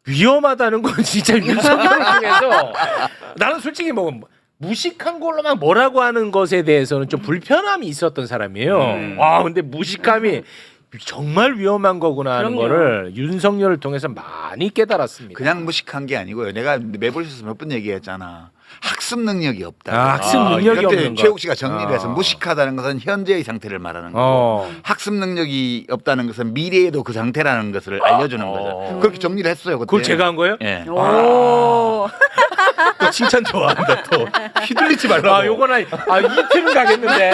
위험하다는 건 진짜 윤석열 중에서 나는 솔직히 뭐 무식한 걸로 막 뭐라고 하는 것에 대해서는 좀 불편함이 있었던 사람이에요. 근데 무식함이 정말 위험한 거구나 하는 그럼요. 거를 윤석열을 통해서 많이 깨달았습니다. 그냥 무식한 게 아니고요. 내가 매불쇼에서 몇 번 얘기했잖아. 학습 능력이 없다. 학습 능력이 그때 없는 거. 최욱 씨가 정리를 해서 무식하다는 것은 현재의 상태를 말하는 거고 학습 능력이 없다는 것은 미래에도 그 상태라는 것을 알려주는 거죠. 그렇게 정리를 했어요. 그때. 그걸 제가 한 거예요? 예. 오. 또 칭찬 좋아한다 또. 휘둘리지 말라고. 요거는 이틀은 가겠는데.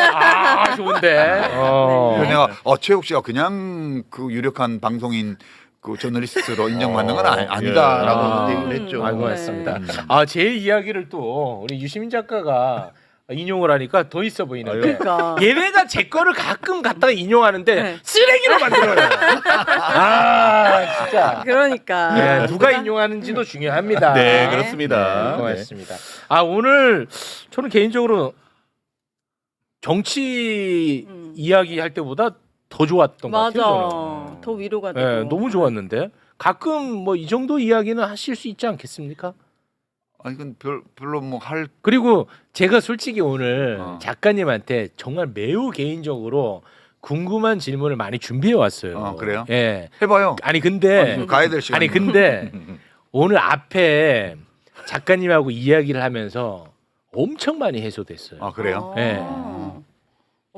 좋은데. 그래서 내가 최욱 씨가 그냥 그 유력한 방송인 그 저널리스트로 인정받는 건 아니다라고 얘기를 했죠. 고맙습니다. 제 이야기를 또 우리 유시민 작가가 인용을 하니까 더 있어 보이는데. 그러니까. 얘네가 제 거를 가끔 갖다가 인용하는데 네. 쓰레기로 만들어요. 진짜. 그러니까. 네, 누가 인용하는지도 중요합니다. 네, 그렇습니다. 네, 고맙습니다. 오늘 저는 개인적으로 정치 이야기 할 때보다 더 좋았던 것 맞아. 같아요. 저는. 더 위로가 되고. 네, 너무 좋았는데 가끔 뭐 이 정도 이야기는 하실 수 있지 않겠습니까? 이건 별로 뭐 할 그리고 제가 솔직히 오늘 작가님한테 정말 매우 개인적으로 궁금한 질문을 많이 준비해 왔어요. 그래요? 예. 해봐요. 근데 가야 될 시간. 근데 오늘 앞에 작가님하고 이야기를 하면서 엄청 많이 해소됐어요. 그래요? 예.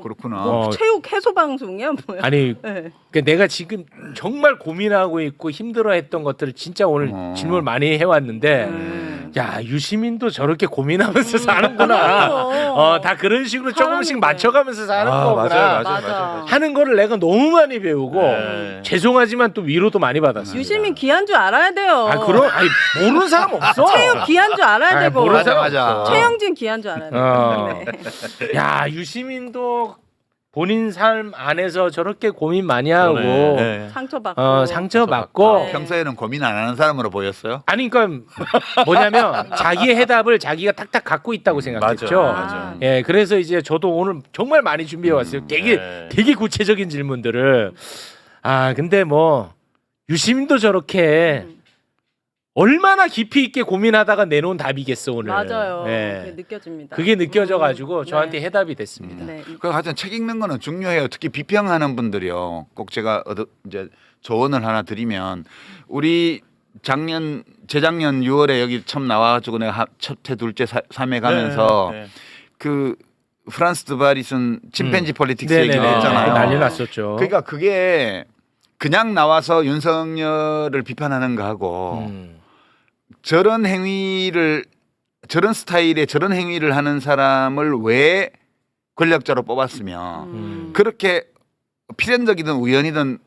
그렇구나. 체육 해소 방송이야 뭐야? 아니 네. 그러니까 내가 지금 정말 고민하고 있고 힘들어했던 것들을 진짜 오늘 질문을 많이 해왔는데 야 유시민도 저렇게 고민하면서 사는구나. 다 그런 식으로 조금씩 맞춰가면서 사는 거구나. 맞아. 하는 거를 내가 너무 많이 배우고 죄송하지만 또 위로도 많이 받았어요. 유시민 귀한 줄 알아야 돼요. 모르는 사람 없어. 체육 귀한 줄 알아야 되고. 모르는 사람 맞아. 없어. 최영진 귀한 줄 알아야 돼요. 네. 야 유시민도 본인 삶 안에서 저렇게 고민 많이 하고 상처받고 네. 평소에는 고민 안 하는 사람으로 보였어요? 아니 그러니까 뭐냐면 자기의 해답을 자기가 탁탁 갖고 있다고 생각했죠. 맞아. 예, 그래서 이제 저도 오늘 정말 많이 준비해 왔어요. 되게 구체적인 질문들을. 근데 뭐 유시민도 저렇게 얼마나 깊이 있게 고민하다가 내놓은 답이겠어 오늘. 맞아요. 예. 그게 느껴집니다. 그게 느껴져가지고 네. 저한테 해답이 됐습니다. 네. 그 하여튼 책 읽는 거는 중요해요. 특히 비평하는 분들이요. 꼭 제가 이제 조언을 하나 드리면 우리 재작년 6월에 여기 처음 나와가지고 내가 첫회 둘째 3회 가면서 그 프란스 드바리 쓴 침팬지 폴리틱스 얘기를 했잖아요. 난리 났었죠. 그러니까 그게 그냥 나와서 윤석열을 비판하는 거하고 저런 스타일의 저런 행위를 하는 사람을 왜 권력자로 뽑았으면 그렇게 필연적이든 우연이든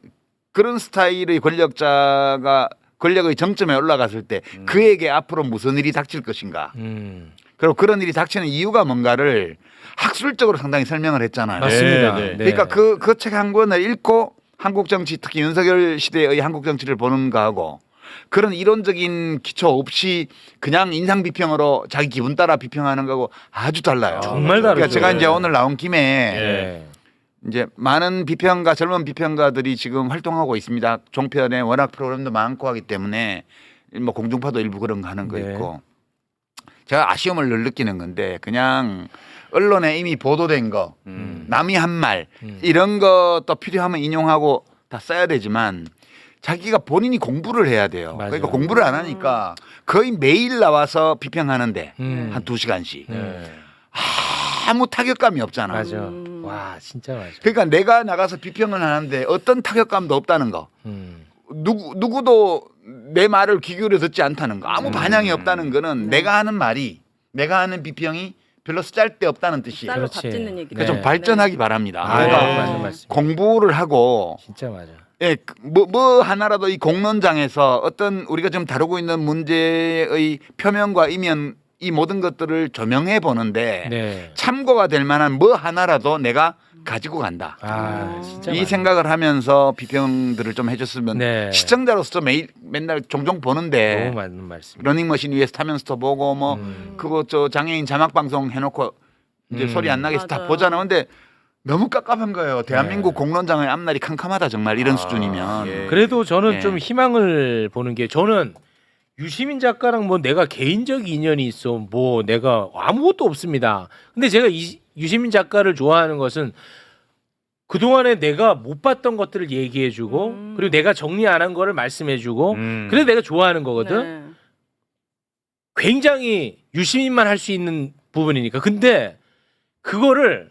그런 스타일의 권력자가 권력의 정점에 올라갔을 때 그에게 앞으로 무슨 일이 닥칠 것인가 그리고 그런 일이 닥치는 이유가 뭔가를 학술적으로 상당히 설명을 했잖아요. 맞습니다. 그러니까 그 책 한 권을 읽고 한국 정치 특히 윤석열 시대의 한국 정치를 보는 거하고 그런 이론적인 기초 없이 그냥 인상 비평으로 자기 기분 따라 비평하는 거하고 아주 달라요. 정말 다르죠. 그러니까 제가 이제 오늘 나온 김에 이제 많은 젊은 비평가들이 지금 활동하고 있습니다. 종편에 워낙 프로그램도 많고 하기 때문에 뭐 공중파도 일부 그런 거 하는 거 있고 제가 아쉬움을 늘 느끼는 건데 그냥 언론에 이미 보도된 거 남이 한 말 이런 것도 필요하면 인용하고 다 써야 되지만 자기가 본인이 공부를 해야 돼요. 맞아요. 그러니까 공부를 안 하니까 거의 매일 나와서 비평하는데 한 2시간씩 아무 타격감이 없잖아. 맞아. 와 진짜 맞아. 그러니까 내가 나가서 비평을 하는데 어떤 타격감도 없다는 거. 누구도 내 말을 귀 기울여 듣지 않다는 거. 아무 반향이 없다는 거는 내가 하는 말이 내가 하는 비평이 별로 쓸데없다는 뜻이에요. 쌀로 그렇지. 밥 짓는 얘기. 그러니까 좀 발전하기 바랍니다. 아, 그러니까 맞는 말씀. 공부를 하고 진짜 맞아. 예, 뭐 하나라도 이 공론장에서 어떤 우리가 지금 다루고 있는 문제의 표면과 이면 이 모든 것들을 조명해 보는데 네. 참고가 될 만한 뭐 하나라도 내가 가지고 간다. 아, 진짜 이 맞아. 생각을 하면서 비평들을 좀 해줬으면 네. 시청자로서 맨날 종종 보는데 너무 맞는 말씀. 러닝머신 위에서 타면서도 보고 뭐 그거 저 장애인 자막 방송 해놓고 이제 소리 안 나게 해서 다 맞아요. 보잖아. 근데 너무 깝깝한 거예요. 대한민국 네. 공론장의 앞날이 캄캄하다 정말 이런 수준이면. 예. 그래도 저는 예. 좀 희망을 보는 게 저는 유시민 작가랑 뭐 내가 개인적 인연이 있어 뭐 내가 아무것도 없습니다. 근데 제가 유시민 작가를 좋아하는 것은 그동안에 내가 못 봤던 것들을 얘기해주고 그리고 내가 정리 안 한 거를 말씀해주고 그래서 내가 좋아하는 거거든. 네. 굉장히 유시민만 할 수 있는 부분이니까. 근데 그거를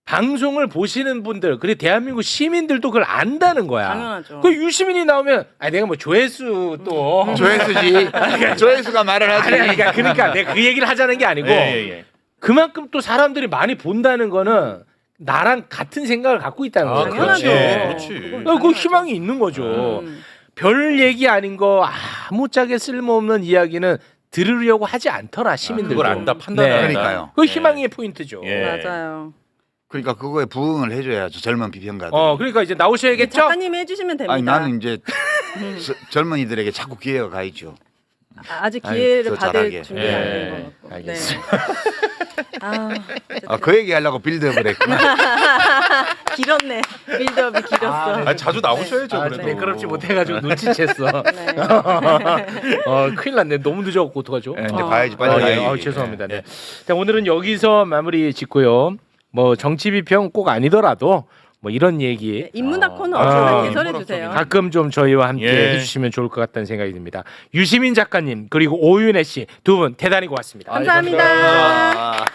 방송을 보시는 분들 그리고 대한민국 시민들도 그걸 안다는 거야. 당연하죠. 그 유시민이 나오면 아 내가 뭐 조회수 또 조회수지. 조회수가 말을 하지. 아니, 그러니까 내가 그 얘기를 하자는 게 아니고 예. 그만큼 또 사람들이 많이 본다는 거는 나랑 같은 생각을 갖고 있다는 거죠. 당연하죠. 그렇지. 그건 그 당연하죠. 희망이 있는 거죠. 음. 별 얘기 아닌 거 아무짝에 쓸모없는 이야기는 들으려고 하지 않더라 시민들. 그걸 안다 판단한다. 그러니까요. 그 희망의 포인트죠. 예. 맞아요. 그러니까 그거에 부응을 해줘야죠. 젊은 비평가들. 그러니까 이제 나오셔야겠죠. 작가님이 해주시면 됩니다. 아니 나는 이제 젊은이들에게 자꾸 기회가 가 있죠. 아직 기회를 더 받을 잘하게. 준비가 안 된 예, 것 같고. 알겠습니다. 아, 그 얘기 하려고 빌드업을 했구나. 길었네. 빌드업이 길었어. 아니, 자주 나오셔야죠. 아, 그래도. 매끄럽지 못해가지고 눈치챘어. 네. 큰일 났네. 너무 늦어갖고 어떡하죠? 예, 이제 가야지 빨리 예, 가야지. 죄송합니다. 네. 자, 오늘은 여기서 마무리 짓고요. 뭐 정치 비평 꼭 아니더라도 뭐 이런 얘기 네, 인문학 코너 아, 없으면 인문학 개설해 주세요. 가끔 좀 저희와 함께 예. 해주시면 좋을 것 같다는 생각이 듭니다. 유시민 작가님 그리고 오윤혜 씨 두 분 대단히 고맙습니다. 감사합니다. 아.